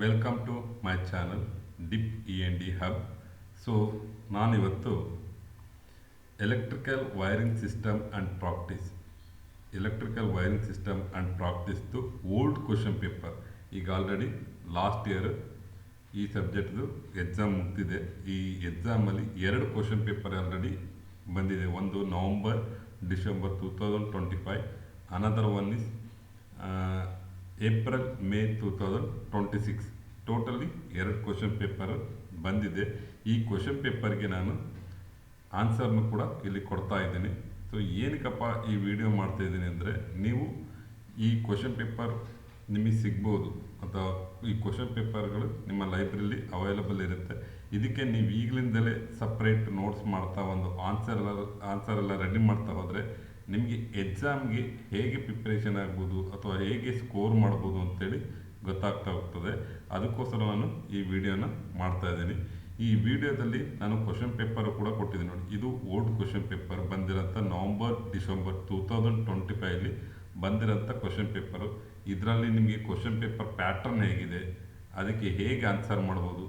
Welcome to my channel dip E&D hub. So ನಾನಿವತ್ತು electrical wiring system and ಪ್ರಾಕ್ಟೀಸ್ದು old question paper. ಈಗ already last year ಈ ಸಬ್ಜೆಕ್ಟ್ದು exam ಮುಗ್ದಿದೆ. ಈ ಎಕ್ಸಾಮಲ್ಲಿ 2 ಕ್ವಶನ್ ಪೇಪರ್ ಆಲ್ರೆಡಿ ಬಂದಿದೆ. ಒಂದು November December 2025, another one is April May 2026. Totally 2 question paper ಬಂದಿದೆ. ಈ ಕ್ವಶನ್ ಪೇಪರ್ಗೆ ನಾನು ಆನ್ಸರ್ನು ಕೂಡ ಇಲ್ಲಿ ಕೊಡ್ತಾ ಇದ್ದೀನಿ. ಸೊ ಏನಕ್ಕಪ್ಪ ಈ ವಿಡಿಯೋ ಮಾಡ್ತಾ ಇದ್ದೀನಿ ಅಂದರೆ, ನೀವು ಈ ಕ್ವಶನ್ ಪೇಪರ್ ನಿಮಗೆ ಸಿಗ್ಬೋದು ಅಥವಾ ಈ ಕ್ವಶನ್ ಪೇಪರ್ಗಳು ನಿಮ್ಮ ಲೈಬ್ರರಿಲಿ ಅವೈಲಬಲ್ ಇರುತ್ತೆ. ಇದಕ್ಕೆ ನೀವು ಈಗಲಿಂದಲೇ ಸಪ್ರೇಟ್ ನೋಟ್ಸ್ ಮಾಡ್ತಾ ಒಂದು ಆನ್ಸರ್ ಎಲ್ಲ ರೆಡಿ ಮಾಡ್ತಾ ಹೋದರೆ ನಿಮಗೆ ಎಕ್ಸಾಮ್ಗೆ ಹೇಗೆ ಪ್ರಿಪ್ರೇಷನ್ ಆಗ್ಬೋದು ಅಥವಾ ಹೇಗೆ ಸ್ಕೋರ್ ಮಾಡ್ಬೋದು ಅಂತೇಳಿ ಗೊತ್ತಾಗ್ತಾ ಹೋಗ್ತದೆ. ಅದಕ್ಕೋಸ್ಕರ ನಾನು ಈ ವಿಡಿಯೋನ ಮಾಡ್ತಾ ಇದ್ದೀನಿ. ಈ ವಿಡಿಯೋದಲ್ಲಿ ನಾನು ಕ್ವಶನ್ ಪೇಪರ್ ಕೂಡ ಕೊಟ್ಟಿದ್ದೀನಿ ನೋಡಿ. ಇದು ಓಲ್ಡ್ ಕ್ವಶನ್ ಪೇಪರ್ ಬಂದಿರೋಂಥ ನವಂಬರ್ ಡಿಸೆಂಬರ್ 2025 ಬಂದಿರೋಂಥ ಕ್ವಶನ್ ಪೇಪರು. ಇದರಲ್ಲಿ ನಿಮಗೆ ಕ್ವಶನ್ ಪೇಪರ್ ಪ್ಯಾಟರ್ನ್ ಹೇಗಿದೆ, ಅದಕ್ಕೆ ಹೇಗೆ ಆನ್ಸರ್ ಮಾಡ್ಬೋದು,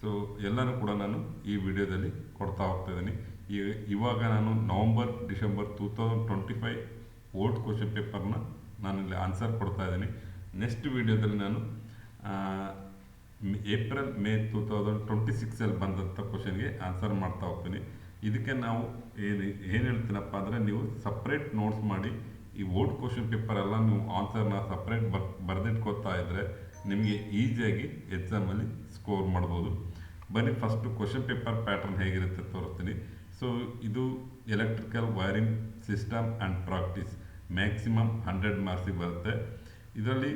ಸೊ ಎಲ್ಲನೂ ಕೂಡ ನಾನು ಈ ವಿಡಿಯೋದಲ್ಲಿ ಕೊಡ್ತಾ ಹೋಗ್ತಾ ಇದ್ದೀನಿ. ಇವಾಗ ನಾನು ನವಂಬರ್ ಡಿಸೆಂಬರ್ 2025 ಓಲ್ಡ್ ಕ್ವಶನ್ ಪೇಪರ್ನ ನಾನಿಲ್ಲಿ ಆನ್ಸರ್ ಕೊಡ್ತಾ ಇದ್ದೀನಿ. ನೆಕ್ಸ್ಟ್ ವಿಡಿಯೋದಲ್ಲಿ ನಾನು ಏಪ್ರಿಲ್ ಮೇ 2026 ಬಂದಂಥ ಕ್ವಶನ್ಗೆ ಆನ್ಸರ್ ಮಾಡ್ತಾ ಹೋಗ್ತೀನಿ. ಇದಕ್ಕೆ ನಾವು ಏನು ಹೇಳ್ತೀನಪ್ಪ ಅಂದರೆ, ನೀವು ಸಪ್ರೇಟ್ ನೋಟ್ಸ್ ಮಾಡಿ ಈ ಓಲ್ಡ್ ಕ್ವಶನ್ ಪೇಪರ್ ಎಲ್ಲ ನೀವು ಆನ್ಸರ್ನ ಸಪ್ರೇಟ್ ಬರೆದಿಟ್ಕೋತಾ ಇದ್ದರೆ ನಿಮಗೆ ಈಸಿಯಾಗಿ ಎಕ್ಸಾಮಲ್ಲಿ ಸ್ಕೋರ್ ಮಾಡ್ಬೋದು. ಬನ್ನಿ ಫಸ್ಟು ಕ್ವಶನ್ ಪೇಪರ್ ಪ್ಯಾಟರ್ನ್ ಹೇಗಿರುತ್ತೆ ತೋರಿಸ್ತೀನಿ. ಸೊ ಇದು electrical wiring system and practice, maximum 100 ಮಾರ್ಕ್ಸಿಗೆ ಬರುತ್ತೆ. ಇದರಲ್ಲಿ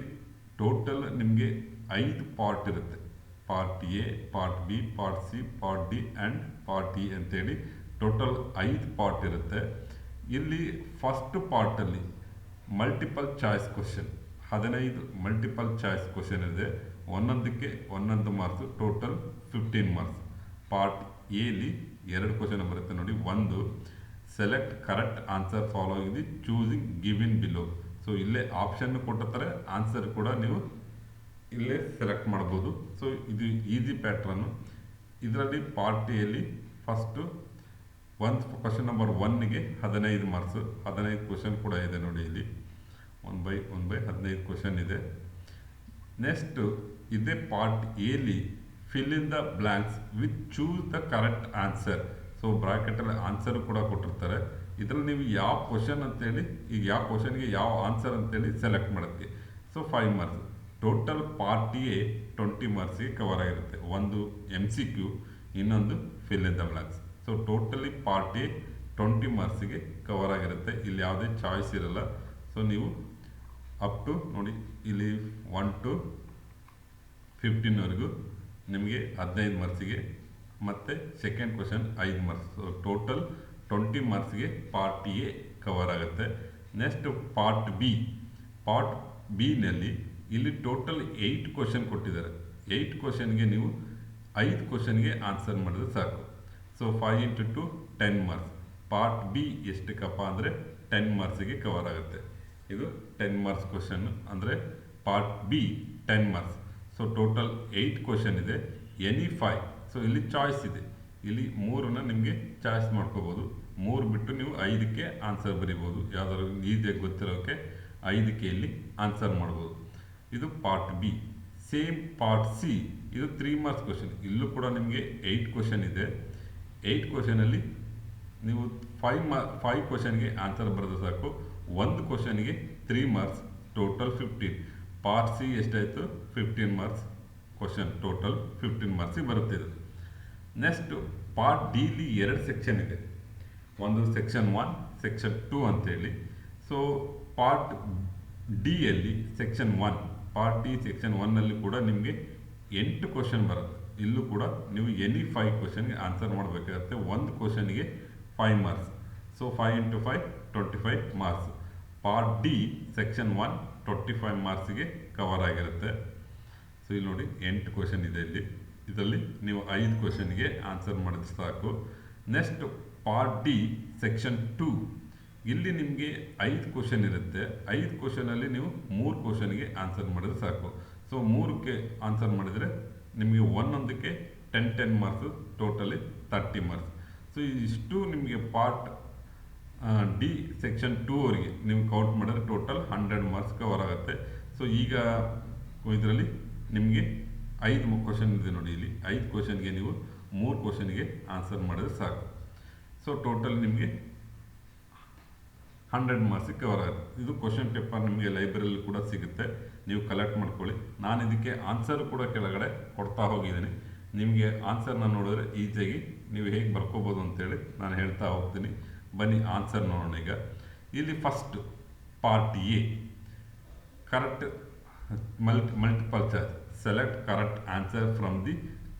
ಟೋಟಲ್ ನಿಮಗೆ 5 ಪಾರ್ಟ್ ಇರುತ್ತೆ. Part A, part B, part C, part D and part E ಅಂತೇಳಿ ಟೋಟಲ್ 5 ಪಾರ್ಟ್ ಇರುತ್ತೆ. ಇಲ್ಲಿ ಫಸ್ಟ್ ಪಾರ್ಟಲ್ಲಿ multiple choice question, 15 multiple choice question ಇದೆ. ಒಂದೊಂದಕ್ಕೆ 1 ಮಾರ್ಕ್ಸು, ಟೋಟಲ್ 15 ಮಾರ್ಕ್ಸ್. ಪಾರ್ಟ್ ಎಲಿ 2 ಕ್ವಶನ್ ಬರುತ್ತೆ ನೋಡಿ. ಒಂದು, select correct answer following the choosing given below. So ಇಲ್ಲೇ ಆಪ್ಷನ್ ಕೊಟ್ಟಿರ್ತಾರೆ, ಆನ್ಸರ್ ಕೂಡ ನೀವು ಇಲ್ಲೇ ಸೆಲೆಕ್ಟ್ ಮಾಡ್ಬೋದು. ಸೊ ಇದು ಈಸಿ ಪ್ಯಾಟ್ರನ್ನು. ಇದರಲ್ಲಿ ಪಾರ್ಟ್ ಎಲ್ಲಿ ಫಸ್ಟು ಕ್ವಶನ್ ನಂಬರ್ 1ಗೆ 15 ಮಾರ್ಕ್ಸು, 15 ಕ್ವಶನ್ ಕೂಡ ಇದೆ ನೋಡಿ. ಇಲ್ಲಿ 1 ಬೈ 15 ಕ್ವಶನ್ ಇದೆ. ನೆಕ್ಸ್ಟು ಇದೇ ಪಾರ್ಟ್ ಎಲಿ fill in the blanks with choose the correct answer. So ಬ್ರಾಕೆಟಲ್ಲಿ ಆನ್ಸರ್ ಕೂಡ ಕೊಟ್ಟಿರ್ತಾರೆ. ಇದರಲ್ಲಿ ನೀವು ಯಾವ ಕ್ವಶನ್ ಅಂತೇಳಿ, ಈಗ ಯಾವ ಕ್ವಶನ್ಗೆ ಯಾವ ಆನ್ಸರ್ ಅಂತೇಳಿ ಸೆಲೆಕ್ಟ್ ಮಾಡುತ್ತೆ. So 5 marks. Total part A 20 ಮಾರ್ಕ್ಸಿಗೆ ಕವರ್ ಆಗಿರುತ್ತೆ. ಒಂದು MCQ, ಇನ್ನೊಂದು fill in the blanks. So totally part A 20 ಮಾರ್ಕ್ಸಿಗೆ ಕವರ್ ಆಗಿರುತ್ತೆ. ಇಲ್ಲಿ ಯಾವುದೇ ಚಾಯ್ಸ್ ಇರಲ್ಲ. ಸೊ ನೀವು ಅಪ್ ಟು ನೋಡಿ, ಇಲ್ಲಿ 1 to 15ವರೆಗೂ ನಿಮಗೆ 15 ಮಾರ್ಕ್ಸಿಗೆ, ಮತ್ತು second question 5 marks. So total 20 ಮಾರ್ಕ್ಸ್ಗೆ ಪಾರ್ಟ್ ಎ ಕವರ್ ಆಗುತ್ತೆ. ನೆಕ್ಸ್ಟ್ ಪಾರ್ಟ್ ಬಿನಲ್ಲಿ ಇಲ್ಲಿ ಟೋಟಲ್ 8 ಕ್ವಶನ್ ಕೊಟ್ಟಿದ್ದಾರೆ. 8 ಕ್ವಶನ್ಗೆ ನೀವು 5 ಕ್ವಶನ್ಗೆ ಆನ್ಸರ್ ಮಾಡಿದ್ರೆ ಸಾಕು. So 5 into 2 10 marks. Part B ಎಷ್ಟಕ್ಕಪ್ಪ ಅಂದರೆ 10 ಮಾರ್ಕ್ಸಿಗೆ ಕವರ್ ಆಗುತ್ತೆ. ಇದು 10 ಮಾರ್ಕ್ಸ್ ಕ್ವಶನ್ ಅಂದರೆ part B 10 marks. So total 8 question ಇದೆ. ಎನಿ 5. ಸೊ ಇಲ್ಲಿ ಚಾಯ್ಸ್ ಇದೆ. ಇಲ್ಲಿ 3ನ ನಿಮಗೆ ಚಾಯ್ಸ್ ಮಾಡ್ಕೋಬೋದು. 3 ಬಿಟ್ಟು ನೀವು 5ಕ್ಕೆ ಆನ್ಸರ್ ಬರಿಬೋದು. ಯಾವ್ದಾದ್ರು ಈಸಿಯಾಗಿ ಗೊತ್ತಿರೋಕ್ಕೆ 5ಕ್ಕೆ ಇಲ್ಲಿ ಆನ್ಸರ್ ಮಾಡ್ಬೋದು. ಇದು part B. Same part C, ಇದು 3 ಮಾರ್ಕ್ಸ್ ಕ್ವಶನ್. ಇಲ್ಲೂ ಕೂಡ ನಿಮಗೆ 8 ಕ್ವಶನ್ ಇದೆ. 8 ಕ್ವಶನಲ್ಲಿ ನೀವು 5 ಕ್ವಶನ್ಗೆ ಆನ್ಸರ್ ಬರೆದ್ರೆ ಸಾಕು. 1 ಕ್ವಶನ್ಗೆ 3 ಮಾರ್ಕ್ಸ್, ಟೋಟಲ್ 15. ಪಾರ್ಟ್ ಸಿ ಎಷ್ಟಾಯಿತು? 15 ಮಾರ್ಕ್ಸ್ ಕ್ವಶನ್, ಟೋಟಲ್ 15 ಮಾರ್ಕ್ಸಿಗೆ ಬರುತ್ತೆ ಇದು. ನೆಕ್ಸ್ಟು ಪಾರ್ಟ್ ಡಿಲಿ 2 ಸೆಕ್ಷನ್ ಇದೆ. ಒಂದು ಸೆಕ್ಷನ್ 1, ಸೆಕ್ಷನ್ 2 ಅಂತೇಳಿ. ಸೊ ಪಾರ್ಟ್ ಡಿಯಲ್ಲಿ ಸೆಕ್ಷನ್ 1, ಪಾರ್ಟ್ ಡಿ ಸೆಕ್ಷನ್ 1ನಲ್ಲಿ ಕೂಡ ನಿಮಗೆ 8 ಕ್ವಶನ್ ಬರುತ್ತೆ. ಇಲ್ಲೂ ಕೂಡ ನೀವು ಎನಿ 5 ಕ್ವಶನ್ಗೆ ಆನ್ಸರ್ ಮಾಡಬೇಕಾಗುತ್ತೆ. 1 ಕ್ವಶನ್ಗೆ 5 marks. So 5 into 5 25 marks. Part D section 1 25 ಮಾರ್ಕ್ಸಿಗೆ ಕವರ್ ಆಗಿರುತ್ತೆ. ಸೊ ಇಲ್ಲಿ ನೋಡಿ 8 ಕ್ವಶನ್ ಇದೆ ಇಲ್ಲಿ. ಇದರಲ್ಲಿ ನೀವು 5 ಕ್ವಶನ್ಗೆ ಆನ್ಸರ್ ಮಾಡಿದ್ರೆ ಸಾಕು. ನೆಕ್ಸ್ಟ್ ಪಾರ್ಟ್ ಡಿ ಸೆಕ್ಷನ್ 2, ಇಲ್ಲಿ ನಿಮಗೆ 5 ಕ್ವಶನ್ ಇರುತ್ತೆ. 5 ಕ್ವಶನಲ್ಲಿ ನೀವು 3 ಕ್ವಶನ್ಗೆ ಆನ್ಸರ್ ಮಾಡಿದ್ರೆ ಸಾಕು. ಸೊ 3ಕ್ಕೆ ಆನ್ಸರ್ ಮಾಡಿದರೆ ನಿಮಗೆ ಒಂದೊಂದಕ್ಕೆ 10 ಮಾರ್ಕ್ಸ್, ಟೋಟಲಿ 30 ಮಾರ್ಕ್ಸ್. ಸೊ ಇಷ್ಟು ನಿಮಗೆ ಪಾರ್ಟ್ ಡಿ ಸೆಕ್ಷನ್ 2ವರೆಗೆ ನೀವು ಕೌಂಟ್ ಮಾಡಿದ್ರೆ ಟೋಟಲ್ 100 ಮಾರ್ಕ್ಸ್ ಕವರ್ ಆಗುತ್ತೆ. ಸೊ ಈಗ ಇದರಲ್ಲಿ ನಿಮಗೆ 5 ಕ್ವಶನ್ ಇದೆ ನೋಡಿ, ಇಲ್ಲಿ 5 ಕ್ವಶನ್ಗೆ ನೀವು 3 ಕ್ವಶನ್ಗೆ ಆನ್ಸರ್ ಮಾಡಿದ್ರೆ ಸಾಕು. ಸೊ ಟೋಟಲ್ ನಿಮಗೆ 100 ಮಾರ್ಕ್ಸ್ ಕವರ್ ಆಗುತ್ತೆ. ಇದು ಕ್ವಶನ್ ಪೇಪರ್ ನಿಮಗೆ ಲೈಬ್ರರಿಯಲ್ಲಿ ಕೂಡ ಸಿಗುತ್ತೆ, ನೀವು ಕಲೆಕ್ಟ್ ಮಾಡ್ಕೊಳ್ಳಿ. ನಾನು ಇದಕ್ಕೆ ಆನ್ಸರ್ ಕೂಡ ಕೆಳಗಡೆ ಕೊಡ್ತಾ ಹೋಗಿದ್ದೀನಿ. ನಿಮಗೆ ಆನ್ಸರ್ನ ನೋಡಿದ್ರೆ ಈಸಿಯಾಗಿ ನೀವು ಹೇಗೆ ಬರ್ಕೋಬೋದು ಅಂತೇಳಿ ನಾನು ಹೇಳ್ತಾ ಹೋಗ್ತೀನಿ. ಬನ್ನಿ ಆನ್ಸರ್ ನೋಡೋಣ. ಈಗ ಇಲ್ಲಿ first part A, correct multiple choice, select correct answer from the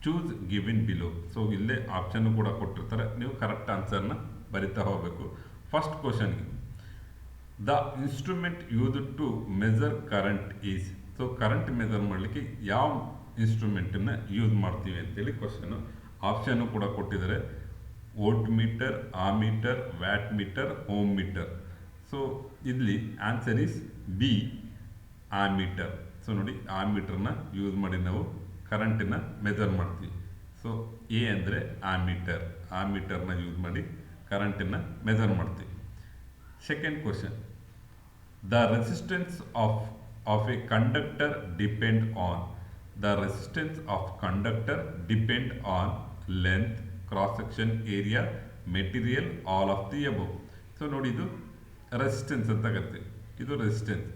choose given below. So ಇಲ್ಲೇ ಆಪ್ಷನ್ ಕೂಡ ಕೊಟ್ಟಿರ್ತಾರೆ, ನೀವು ಕರೆಕ್ಟ್ ಆನ್ಸರ್ನ ಬರಿತಾ ಹೋಗಬೇಕು. ಫಸ್ಟ್ ಕ್ವಶನ್ಗೆ the instrument used to measure current is. So current measure ಮಾಡಲಿಕ್ಕೆ ಯಾವ ಇನ್ಸ್ಟ್ರೂಮೆಂಟನ್ನು ಯೂಸ್ ಮಾಡ್ತೀವಿ ಅಂತೇಳಿ ಕ್ವಶನು. ಆಪ್ಷನ್ನು ಕೂಡ ಕೊಟ್ಟಿದ್ದಾರೆ, voltmeter, ammeter, wattmeter, ohmmeter. So ಇಲ್ಲಿ answer is B, ammeter. So ನೋಡಿ, ಆಮೀಟರ್ನ ಯೂಸ್ ಮಾಡಿ ನಾವು ಕರೆಂಟನ್ನ ಮೆಜರ್ ಮಾಡ್ತೀವಿ. ಸೊ ಎ ಅಂದರೆ ಆಮೀಟರ್, ಆಮೀಟರ್ನ ಯೂಸ್ ಮಾಡಿ ಕರೆಂಟನ್ನು ಮೆಜರ್ ಮಾಡ್ತೀವಿ. Second question, the resistance of a conductor depend on. The resistance of conductor depend on length, cross section area, material, all of the above. So ನೋಡಿ, ಇದು resistance ಅಂತ ಆಗುತ್ತೆ. ಇದು resistance.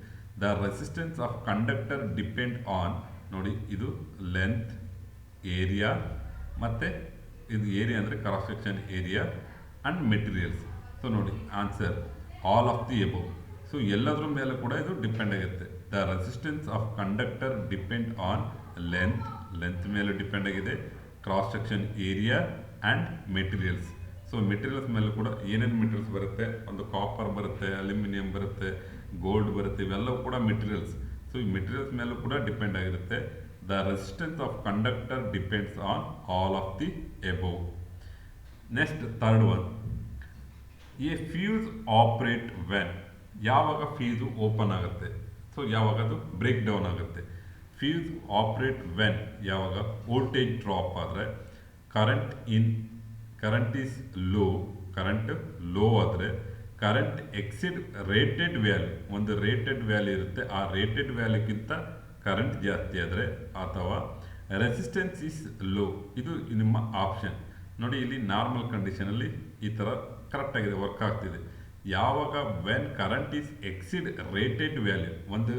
The resistance of conductor depend on, ನೋಡಿ ಇದು length, area, ಮತ್ತು ಇದು area ಅಂದರೆ cross section area and materials. So ನೋಡಿ answer all of the above. So ಎಲ್ಲದರ ಮೇಲೆ ಕೂಡ ಇದು ಡಿಪೆಂಡ್ ಆಗುತ್ತೆ. The resistance of conductor depend on length, length ಮೇಲೆ ಡಿಪೆಂಡ್ ಆಗಿದೆ, cross section area and materials. So materials ಮೇಲೆ ಕೂಡ ಏನೇನು ಮೆಟೀರಿಯಲ್ಸ್ ಬರುತ್ತೆ, ಒಂದು ಕಾಪರ್ ಬರುತ್ತೆ, ಅಲ್ಯೂಮಿನಿಯಂ ಬರುತ್ತೆ, ಗೋಲ್ಡ್ ಬರುತ್ತೆ, ಇವೆಲ್ಲವೂ ಕೂಡ ಮೆಟೀರಿಯಲ್ಸ್. ಸೊ ಈ ಮೆಟೀರಿಯಲ್ಸ್ ಮೇಲೂ ಕೂಡ ಡಿಪೆಂಡ್ ಆಗಿರುತ್ತೆ. The resistance of conductor depends on all of the above. Next third one, A fuse operate when. ಯಾವಾಗ ಫ್ಯೂಸು ಓಪನ್ ಆಗುತ್ತೆ, ಸೊ ಯಾವಾಗ ಅದು ಬ್ರೇಕ್ ಡೌನ್ ಆಗುತ್ತೆ. ಫ್ಯೂಸ್ ಆಪ್ರೇಟ್ ವೆನ್, ಯಾವಾಗ ವೋಲ್ಟೇಜ್ ಡ್ರಾಪ್ ಆದರೆ, current is low, current low ಆದರೆ, current exceed rated value, ಒಂದು rated value ಇರುತ್ತೆ, ಆ ರೇಟೆಡ್ ವ್ಯಾಲ್ಯೂಕ್ಕಿಂತ ಕರೆಂಟ್ ಜಾಸ್ತಿ ಆದರೆ, ಅಥವಾ ರೆಸಿಸ್ಟೆನ್ಸ್ ಈಸ್ ಲೋ. ಇದು ನಿಮ್ಮ ಆಪ್ಷನ್. ನೋಡಿ, ಇಲ್ಲಿ ನಾರ್ಮಲ್ ಕಂಡೀಷನಲ್ಲಿ ಈ ಥರ ಕರೆಕ್ಟಾಗಿದೆ, ವರ್ಕ್ ಆಗ್ತಿದೆ. ಯಾವಾಗ when current is exceed rated value, ಒಂದು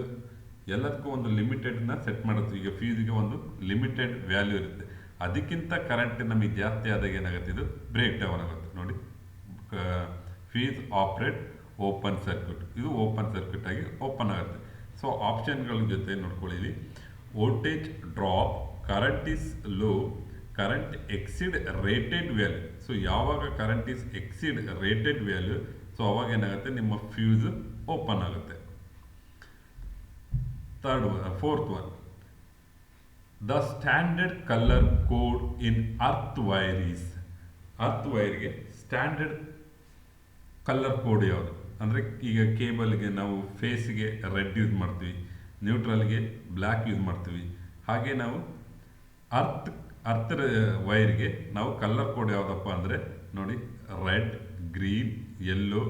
ಎಲ್ಲದಕ್ಕೂ ಒಂದು ಲಿಮಿಟೆಡ್ನ ಸೆಟ್ ಮಾಡುತ್ತೆ. ಈಗ ಫ್ಯೂಸ್ಗೆ ಒಂದು ಲಿಮಿಟೆಡ್ ವ್ಯಾಲ್ಯೂ ಇರುತ್ತೆ, ಅದಕ್ಕಿಂತ ಕರೆಂಟ್ ನಮಗೆ ಜಾಸ್ತಿ ಆದಾಗ ಏನಾಗುತ್ತೆ, ಇದು ಬ್ರೇಕ್ ಡೌನ್ ಆಗುತ್ತೆ. ನೋಡಿ, ಫ್ಯೂಸ್ ಆಪ್ರೇಟ್ ಓಪನ್ ಸರ್ಕ್ಯೂಟ್, ಇದು ಓಪನ್ ಸರ್ಕ್ಯೂಟ್ ಆಗಿ ಓಪನ್ ಆಗುತ್ತೆ. ಸೊ ಆಪ್ಷನ್ಗಳ ಜೊತೆ ನೋಡ್ಕೊಳ್ಳಿ, voltage drop, current is low, current exceed rated value. So ಯಾವಾಗ current is exceed rated value, so ಅವಾಗ ಏನಾಗುತ್ತೆ, ನಿಮ್ಮ ಫ್ಯೂಸ್ ಓಪನ್ ಆಗುತ್ತೆ. Fourth one, the standard colour code in earth wire is. Earth ವೈರ್ಗೆ ಸ್ಟ್ಯಾಂಡರ್ಡ್ ಕಲರ್ ಕೋಡ್ ಯಾವುದು ಅಂದರೆ, ಈಗ ಕೇಬಲ್ಗೆ ನಾವು ಫೇಸ್ಗೆ ರೆಡ್ ಯೂಸ್ ಮಾಡ್ತೀವಿ, ನ್ಯೂಟ್ರಲ್ಗೆ ಬ್ಲ್ಯಾಕ್ ಯೂಸ್ ಮಾಡ್ತೀವಿ. ಹಾಗೆ ನಾವು ಅರ್ತ್ ವೈರ್ಗೆ ನಾವು ಕಲರ್ ಕೋಡ್ ಯಾವುದಪ್ಪ ಅಂದರೆ, ನೋಡಿ red, green, yellow,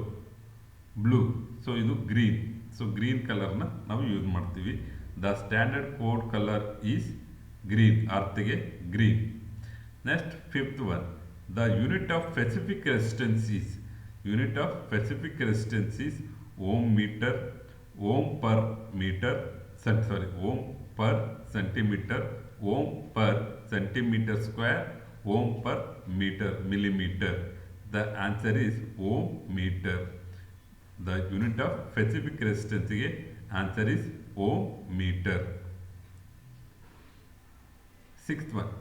blue. So ಇದು ಗ್ರೀನ್. ಸೊ ಗ್ರೀನ್ ಕಲರ್ನ ನಾವು ಯೂಸ್ ಮಾಡ್ತೀವಿ. The standard code colour is green, ಅರ್ತ್ಗೆ green. Next fifth one, the unit of specific resistance is. Unit of specific resistance is ohm metre, ohm per metre, ohm per centimetre, ohm per centimetre square, ohm per metre millimeter. The answer is ohm meter. The unit of specific resistance ಗೆ answer is ohm meter. Sixth one,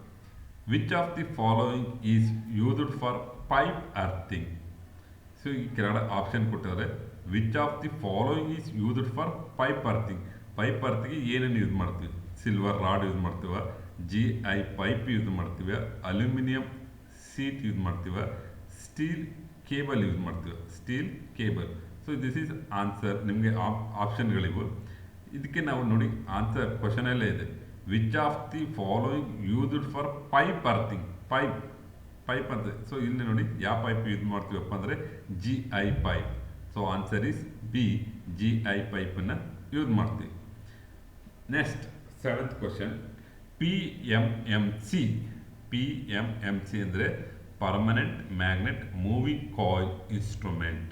which of the following is used for pipe earthing? So ಈ ಕೆಳಗಡೆ option ಕೊಟ್ಟಿದ್ದಾರೆ, which of the following is used for pipe earthing. Pipe ಅರ್ಥಿಗೆ ಏನೇನು use ಮಾಡ್ತೀವಿ? Silver rod use ಮಾಡ್ತೀವ, GI pipe use ಮಾಡ್ತೀವಿ, aluminium sheet use ಮಾಡ್ತೀವ, steel cable use ಮಾಡ್ತೀವಿ, steel cable. So this is answer. ನಿಮಗೆ ಆಪ್ಷನ್ಗಳಿವು. ಇದಕ್ಕೆ ನಾವು ನೋಡಿ ಆನ್ಸರ್ ಕ್ವಶನಲ್ಲೇ ಇದೆ. Which of the following used for pipe earthing? Pipe ಅಂತ. ಸೊ ಇಲ್ಲಿ ನೋಡಿ ಯಾವ ಪೈಪ್ ಯೂಸ್ ಮಾಡ್ತೀವಪ್ಪ ಅಂದರೆ G I pipe. So answer is B, G I ಪೈಪನ್ನು ಯೂಸ್ ಮಾಡ್ತೀವಿ. Next 7th question, P M M C. P M M C ಅಂದರೆ permanent magnet moving coil instrument.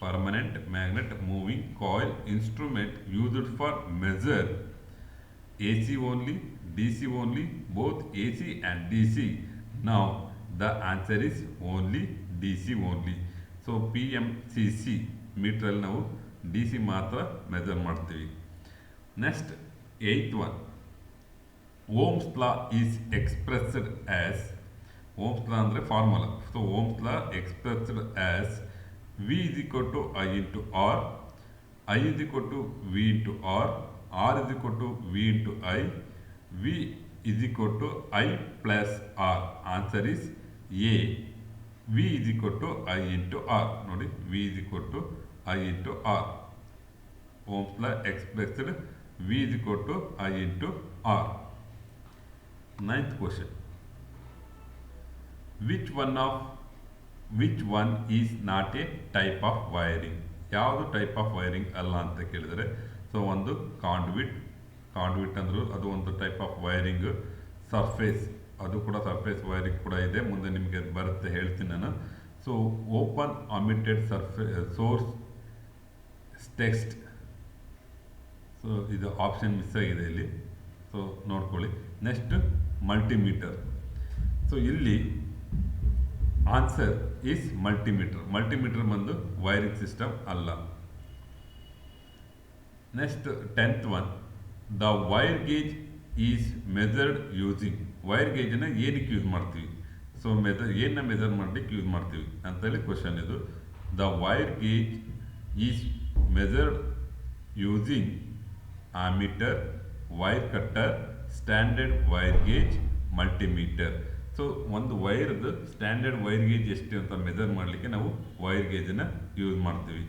Permanent magnet moving coil instrument used for measure AC only, DC only, both AC and DC. Now the answer is only DC only. So PMCC ಮೀಟ್ರಲ್ಲಿ ನಾವು DC ಮಾತ್ರ measure ಮಾಡ್ತೀವಿ. Next 8th one, Ohm's law is expressed as. Ohm's law ಅಂದರೆ formula. So Ohm's law expressed as V is equal to I into R, I is equal to V into R is equal to V into I, V is equal to I plus R. Answer is A, V is equal to I into R. ನೋಡಿ V is equal to I into R. Ohm's law expressed V is equal to I into R. 9th question, which one is not a type of wiring? ಯಾವುದು type of wiring ಅಲ್ಲ ಅಂತ ಕೇಳಿದರೆ, so ಒಂದು ಕಾಂಡ್ವಿಟ್ ಅಂದರು ಅದು ಒಂದು type of wiring. Surface, ಅದು ಕೂಡ ಸರ್ಫೇಸ್ ವೈರಿಂಗ್ ಕೂಡ ಇದೆ, ಮುಂದೆ ನಿಮಗೆ ಅದು ಬರುತ್ತೆ ಹೇಳ್ತೀನಿ ನಾನು. So open omitted source text. So ಇದು ಆಪ್ಷನ್ ಮಿಸ್ ಆಗಿದೆ ಇಲ್ಲಿ, ಸೊ ನೋಡ್ಕೊಳ್ಳಿ. Next multimeter. ಸೊ ಇಲ್ಲಿ ಆನ್ಸರ್ ಈಸ್ ಮಲ್ಟಿಮೀಟರ್. ಮಲ್ಟಿಮೀಟರ್ ಬಂದು ವೈರಿಂಗ್ ಸಿಸ್ಟಮ್ ಅಲ್ಲ. Next 10th one, the wire gauge is measured using. Wire ಗೇಜನ್ನು ಏನಕ್ಕೆ ಯೂಸ್ ಮಾಡ್ತೀವಿ? ಸೊ ಏನನ್ನ ಮೆಜರ್ ಮಾಡಲಿಕ್ಕೆ ಯೂಸ್ ಮಾಡ್ತೀವಿ ಅಂತೇಳಿ ಕ್ವಶನ್ ಇದು. The wire gauge is measured using ammeter, wire cutter, standard wire gauge, multimeter. So ಒಂದು ವೈರ್ದು ಸ್ಟ್ಯಾಂಡರ್ಡ್ ವೈರ್ ಗೇಜ್ ಎಷ್ಟು ಅಂತ ಮೆಜರ್ ಮಾಡಲಿಕ್ಕೆ ನಾವು ವೈರ್ ಗೇಜನ್ನು ಯೂಸ್ ಮಾಡ್ತೀವಿ.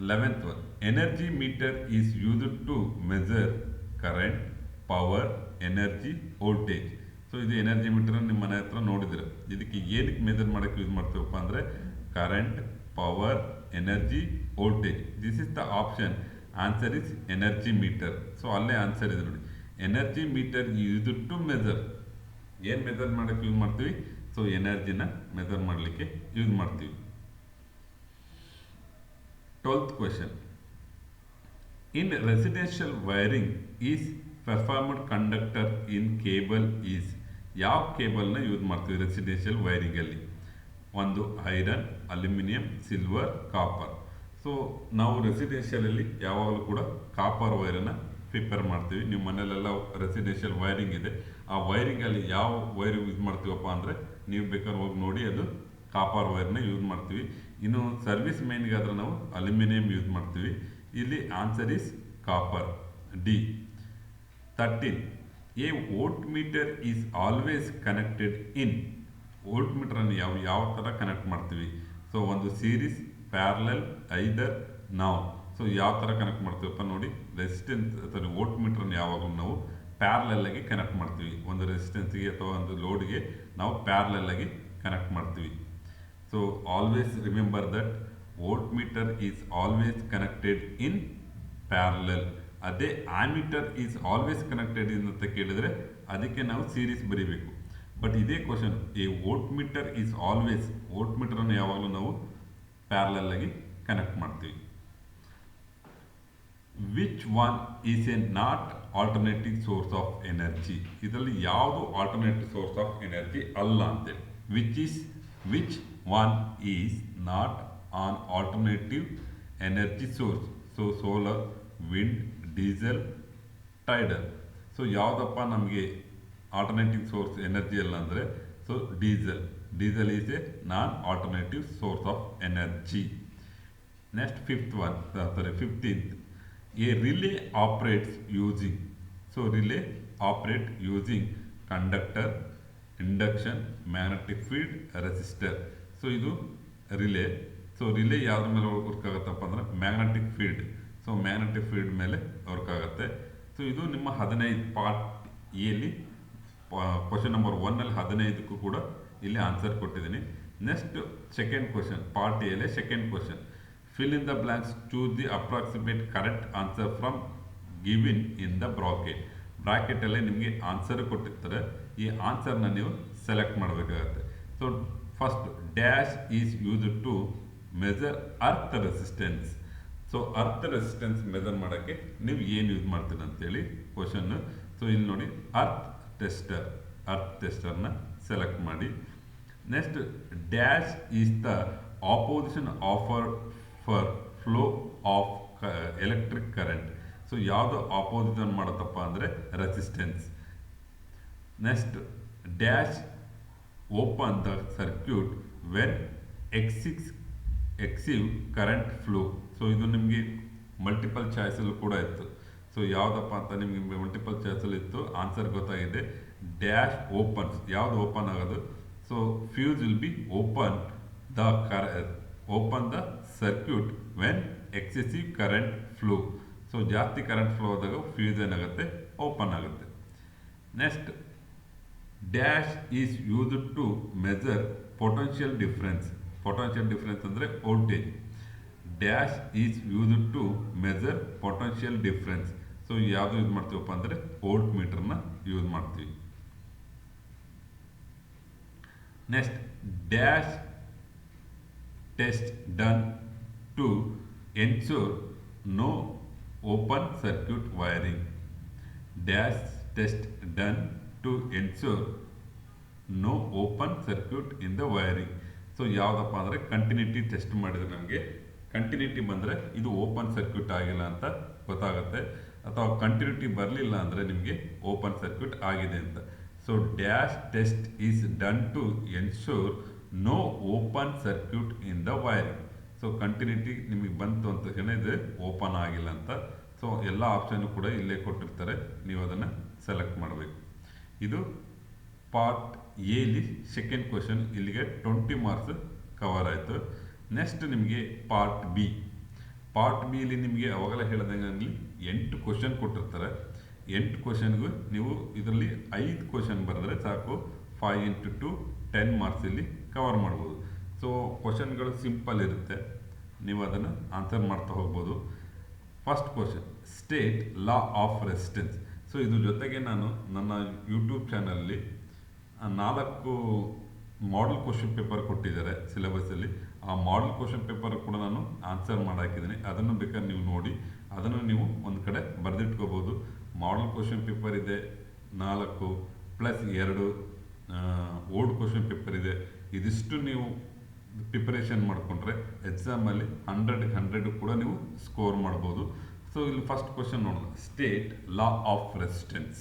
11th one, energy meter is used to measure current, power, energy, voltage. So ಇದು energy meter ನಿಮ್ಮ ಮನೆ ಹತ್ರ ನೋಡಿದ್ರೆ, ಇದಕ್ಕೆ ಏನಕ್ಕೆ ಮೆಜರ್ ಮಾಡೋಕ್ಕೆ ಯೂಸ್ ಮಾಡ್ತೀವಪ್ಪ ಅಂದರೆ current, power, energy, voltage. This is the option. Answer is energy meter. So ಅಲ್ಲೇ ಆನ್ಸರ್ ಇದೆ ನೋಡಿ, energy meter used to measure. ಏನು ಮೆಜರ್ ಮಾಡೋಕ್ಕೆ ಯೂಸ್ ಮಾಡ್ತೀವಿ? ಸೊ ಎನರ್ಜಿನ ಮೆಜರ್ ಮಾಡಲಿಕ್ಕೆ ಯೂಸ್ ಮಾಡ್ತೀವಿ. 12th question, in residential wiring is performed conductor in cable is. ಯಾವ ಕೇಬಲ್ನ ಯೂಸ್ ಮಾಡ್ತೀವಿ ರೆಸಿಡೆನ್ಷಿಯಲ್ ವೈರಿಂಗಲ್ಲಿ? ಒಂದು iron, aluminium, silver, copper. So ನಾವು ರೆಸಿಡೆನ್ಷಿಯಲಲ್ಲಿ ಯಾವಾಗಲೂ ಕೂಡ ಕಾಪರ್ ವೈರನ್ನು ಪ್ರಿಪೇರ್ ಮಾಡ್ತೀವಿ. ನಿಮ್ಮ ಮನೆಯಲ್ಲೆಲ್ಲ ರೆಸಿಡೆನ್ಷಿಯಲ್ ವೈರಿಂಗ್ ಇದೆ, ಆ ವೈರಿಂಗಲ್ಲಿ ಯಾವ ವೈರ್ ಯೂಸ್ ಮಾಡ್ತೀವಪ್ಪ ಅಂದರೆ ನೀವು ಬೇಕಾದ್ರೆ ಹೋಗಿ ನೋಡಿ, ಅದು ಕಾಪರ್ ವೈರ್ನ ಯೂಸ್ ಮಾಡ್ತೀವಿ. ಇನ್ನು ಸರ್ವಿಸ್ ಮೇನ್ಗಾದ್ರೆ ನಾವು ಅಲ್ಯೂಮಿನಿಯಂ ಯೂಸ್ ಮಾಡ್ತೀವಿ. ಇಲ್ಲಿ answer is copper, D. 13, A volt meter is always connected in. Volt ಮೀಟರನ್ನು ಯಾವ ಥರ ಕನೆಕ್ಟ್ ಮಾಡ್ತೀವಿ? ಸೊ ಒಂದು ಸೀರೀಸ್, ಪ್ಯಾರಲಲ್, ಐದರ್, ನಾವು. ಸೊ ಯಾವ ಥರ ಕನೆಕ್ಟ್ ಮಾಡ್ತೀವಪ್ಪ ನೋಡಿ, ವೋಲ್ಟ್ ಮೀಟರನ್ನು ಯಾವಾಗಲೂ ನಾವು ಪ್ಯಾರಲಲ್ ಆಗಿ ಕನೆಕ್ಟ್ ಮಾಡ್ತೀವಿ. ಒಂದು ರೆಸಿಸ್ಟೆನ್ಸ್ಗೆ ಅಥವಾ ಒಂದು ಲೋಡ್ಗೆ ನಾವು ಪ್ಯಾರಲಲ್ ಆಗಿ ಕನೆಕ್ಟ್ ಮಾಡ್ತೀವಿ. So always remember that volt meter is always connected in parallel. ಅದೇ ammeter is always connected in ಅಂತ ಕೇಳಿದರೆ ಅದಕ್ಕೆ ನಾವು ಸೀರೀಸ್ ಬರೀಬೇಕು. ಬಟ್ ಇದೇ question, a volt meter is always, volt ಮೀಟರನ್ನು ಯಾವಾಗಲೂ ನಾವು ಪ್ಯಾರಲಲ್ ಆಗಿ ಕನೆಕ್ಟ್ ಮಾಡ್ತೀವಿ. Which one is a not alternative source of energy? ಇದರಲ್ಲಿ ಯಾವುದು ಆಲ್ಟರ್ನೇಟಿವ್ ಸೋರ್ಸ್ ಆಫ್ ಎನರ್ಜಿ ಅಲ್ಲ ಅಂತೇಳಿ. Which one is not an alternative energy source? So solar, wind, diesel, tidal. So ಯಾವುದಪ್ಪ ನಮಗೆ ಆಲ್ಟರ್ನೇಟಿವ್ ಸೋರ್ಸ್ ಎನರ್ಜಿ ಅಲ್ಲ ಅಂದರೆ, so diesel is A non alternative source of energy. Next 15th, a relay operates using. So relay operate using conductor, induction, magnetic field, resistor. So ಇದು relay. So relay ಯಾವ್ದ್ರ ಮೇಲೆ work ಆಗುತ್ತಪ್ಪ ಅಂದರೆ magnetic field. So so magnetic field ಮೇಲೆ work ಆಗುತ್ತೆ. So ಇದು ನಿಮ್ಮ 15 part ಎಲ್ಲಿ question number 1 15ಕ್ಕೂ ಕೂಡ ಇಲ್ಲಿ ಆನ್ಸರ್ ಕೊಟ್ಟಿದ್ದೀನಿ. ನೆಕ್ಸ್ಟ್ ಸೆಕೆಂಡ್ ಕ್ವಶನ್ ಪಾರ್ಟ್ ಎಲ್ಲಿ second question, fill in the blanks, choose the approximate correct answer from given in the bracket. ಬ್ರಾಕೆಟಲ್ಲಿ ನಿಮಗೆ ಆನ್ಸರ್ ಕೊಟ್ಟಿರ್ತಾರೆ, ಈ ಆನ್ಸರ್ನ ನೀವು ಸೆಲೆಕ್ಟ್ ಮಾಡಬೇಕಾಗತ್ತೆ. So first dash is used to measure earth resistance. So earth resistance measure ಮಾಡೋಕ್ಕೆ ನೀವು ಏನು ಯೂಸ್ ಮಾಡ್ತೀರ ಅಂತೇಳಿ ಕ್ವಶನ್. ಸೊ ಇಲ್ಲಿ ನೋಡಿ ಅರ್ತ್ ಟೆಸ್ಟರ್ನ ಸೆಲೆಕ್ಟ್ ಮಾಡಿ. Next dash is the opposition offer for flow of electric current. So ಯಾವುದು ಆಪೋಸಿಷನ್ ಮಾಡುತ್ತಪ್ಪ ಅಂದರೆ resistance. Next dash open the circuit when excessive current flow. So ಇದು ನಿಮಗೆ ಮಲ್ಟಿಪಲ್ ಚಾಯ್ಸಲ್ಲೂ ಕೂಡ ಇತ್ತು. ಸೊ ಯಾವುದಪ್ಪ ಅಂತ ನಿಮಗೆ ಮಲ್ಟಿಪಲ್ ಚಾಯ್ಸಲ್ಲಿ ಇತ್ತು, ಆನ್ಸರ್ ಗೊತ್ತಾಗಿದೆ. ಡ್ಯಾಶ್ ಓಪನ್ಸ್, ಯಾವುದು ಓಪನ್ ಆಗೋದು? So fuse will be open the circuit when excessive current flow. So ಜಾಸ್ತಿ ಕರೆಂಟ್ ಫ್ಲೋ ಆದಾಗ ಫ್ಯೂಸ್ ಏನಾಗುತ್ತೆ, ಓಪನ್ ಆಗುತ್ತೆ. Next dash is used to measure potential difference. Potential difference ಅಂದರೆ voltage. Dash is used to measure potential difference. So ಯಾವುದು use ಮಾಡ್ತೀವಪ್ಪ ಅಂದರೆ volt ಮೀಟರ್ನ use ಮಾಡ್ತೀವಿ. Next dash test done to ensure no open circuit wiring. Dash test done to ensure no open circuit in the wiring. So ಯಾವುದಪ್ಪ ಅಂದರೆ continuity test ಮಾಡಿದರೆ ನಮಗೆ continuity ಬಂದರೆ ಇದು ಓಪನ್ ಸರ್ಕ್ಯೂಟ್ ಆಗಿಲ್ಲ ಅಂತ ಗೊತ್ತಾಗುತ್ತೆ, ಅಥವಾ ಕಂಟಿನ್ಯೂಟಿ ಬರಲಿಲ್ಲ ಅಂದರೆ ನಿಮಗೆ ಓಪನ್ ಸರ್ಕ್ಯೂಟ್ ಆಗಿದೆ ಅಂತ. So dash test is done to ensure no open circuit in the wiring. So continuity ನಿಮಗೆ ಬಂತು ಅಂತ ತಕ್ಷಣ ಇದು ಓಪನ್ ಆಗಿಲ್ಲ ಅಂತ. ಸೊ ಎಲ್ಲ ಆಪ್ಷನ್ ಕೂಡ ಇಲ್ಲೇ ಕೊಟ್ಟಿರ್ತಾರೆ, ನೀವು ಅದನ್ನು ಸೆಲೆಕ್ಟ್ ಮಾಡಬೇಕು. ಇದು ಪಾರ್ಟ್ ಎಲಿ ಸೆಕೆಂಡ್ ಕ್ವಶನ್. ಇಲ್ಲಿಗೆ 20 ಮಾರ್ಕ್ಸ್ ಕವರ್ ಆಯಿತು. ನೆಕ್ಸ್ಟ್ ನಿಮಗೆ ಪಾರ್ಟ್ ಬಿ. ಪಾರ್ಟ್ ಬಿಲಿ ನಿಮಗೆ ಅವಾಗಲೇ ಹೇಳ್ದಂಗೆ 8 ಕ್ವಶನ್ ಕೊಟ್ಟಿರ್ತಾರೆ. 8 ಕ್ವಶನ್ಗೂ ನೀವು ಇದರಲ್ಲಿ 5 ಕ್ವಶನ್ ಬರೆದ್ರೆ ಸಾಕು, 5 into 2 10 ಮಾರ್ಕ್ಸ್ ಇಲ್ಲಿ ಕವರ್ ಮಾಡ್ಬೋದು. ಸೊ ಕ್ವಶನ್ಗಳು ಸಿಂಪಲ್ ಇರುತ್ತೆ, ನೀವು ಅದನ್ನು ಆನ್ಸರ್ ಮಾಡ್ತಾ ಹೋಗ್ಬೋದು. First question, state law of resistance. So ಇದ್ರ ಜೊತೆಗೆ ನಾನು ನನ್ನ ಯೂಟ್ಯೂಬ್ ಚಾನಲಲ್ಲಿ 4 ಮಾಡೆಲ್ ಕ್ವಶನ್ ಪೇಪರ್ ಕೊಟ್ಟಿದ್ದಾರೆ ಸಿಲೆಬಸ್ಸಲ್ಲಿ. ಆ ಮಾಡೆಲ್ ಕ್ವಶನ್ ಪೇಪರ್ ಕೂಡ ನಾನು ಆನ್ಸರ್ ಮಾಡಾಕಿದ್ದೀನಿ, ಅದನ್ನು ಬೇಕಾದ್ರೆ ನೀವು ನೋಡಿ, ಅದನ್ನು ನೀವು ಒಂದು ಕಡೆ ಬರೆದಿಟ್ಕೋಬೋದು. ಮಾಡೆಲ್ ಕ್ವಶನ್ ಪೇಪರ್ ಇದೆ 4 ಪ್ಲಸ್ 2 ಓಲ್ಡ್ ಕ್ವಶನ್ ಪೇಪರ್ ಇದೆ. ಇದಿಷ್ಟು ನೀವು ಪ್ರಿಪರೇಷನ್ ಮಾಡಿಕೊಂಡ್ರೆ ಎಕ್ಸಾಮಲ್ಲಿ 100 ಕೂಡ ನೀವು ಸ್ಕೋರ್ ಮಾಡ್ಬೋದು. ಸೊ ಇಲ್ಲಿ ಫಸ್ಟ್ ಕ್ವಶನ್ ನೋಡೋಣ, state law of resistance.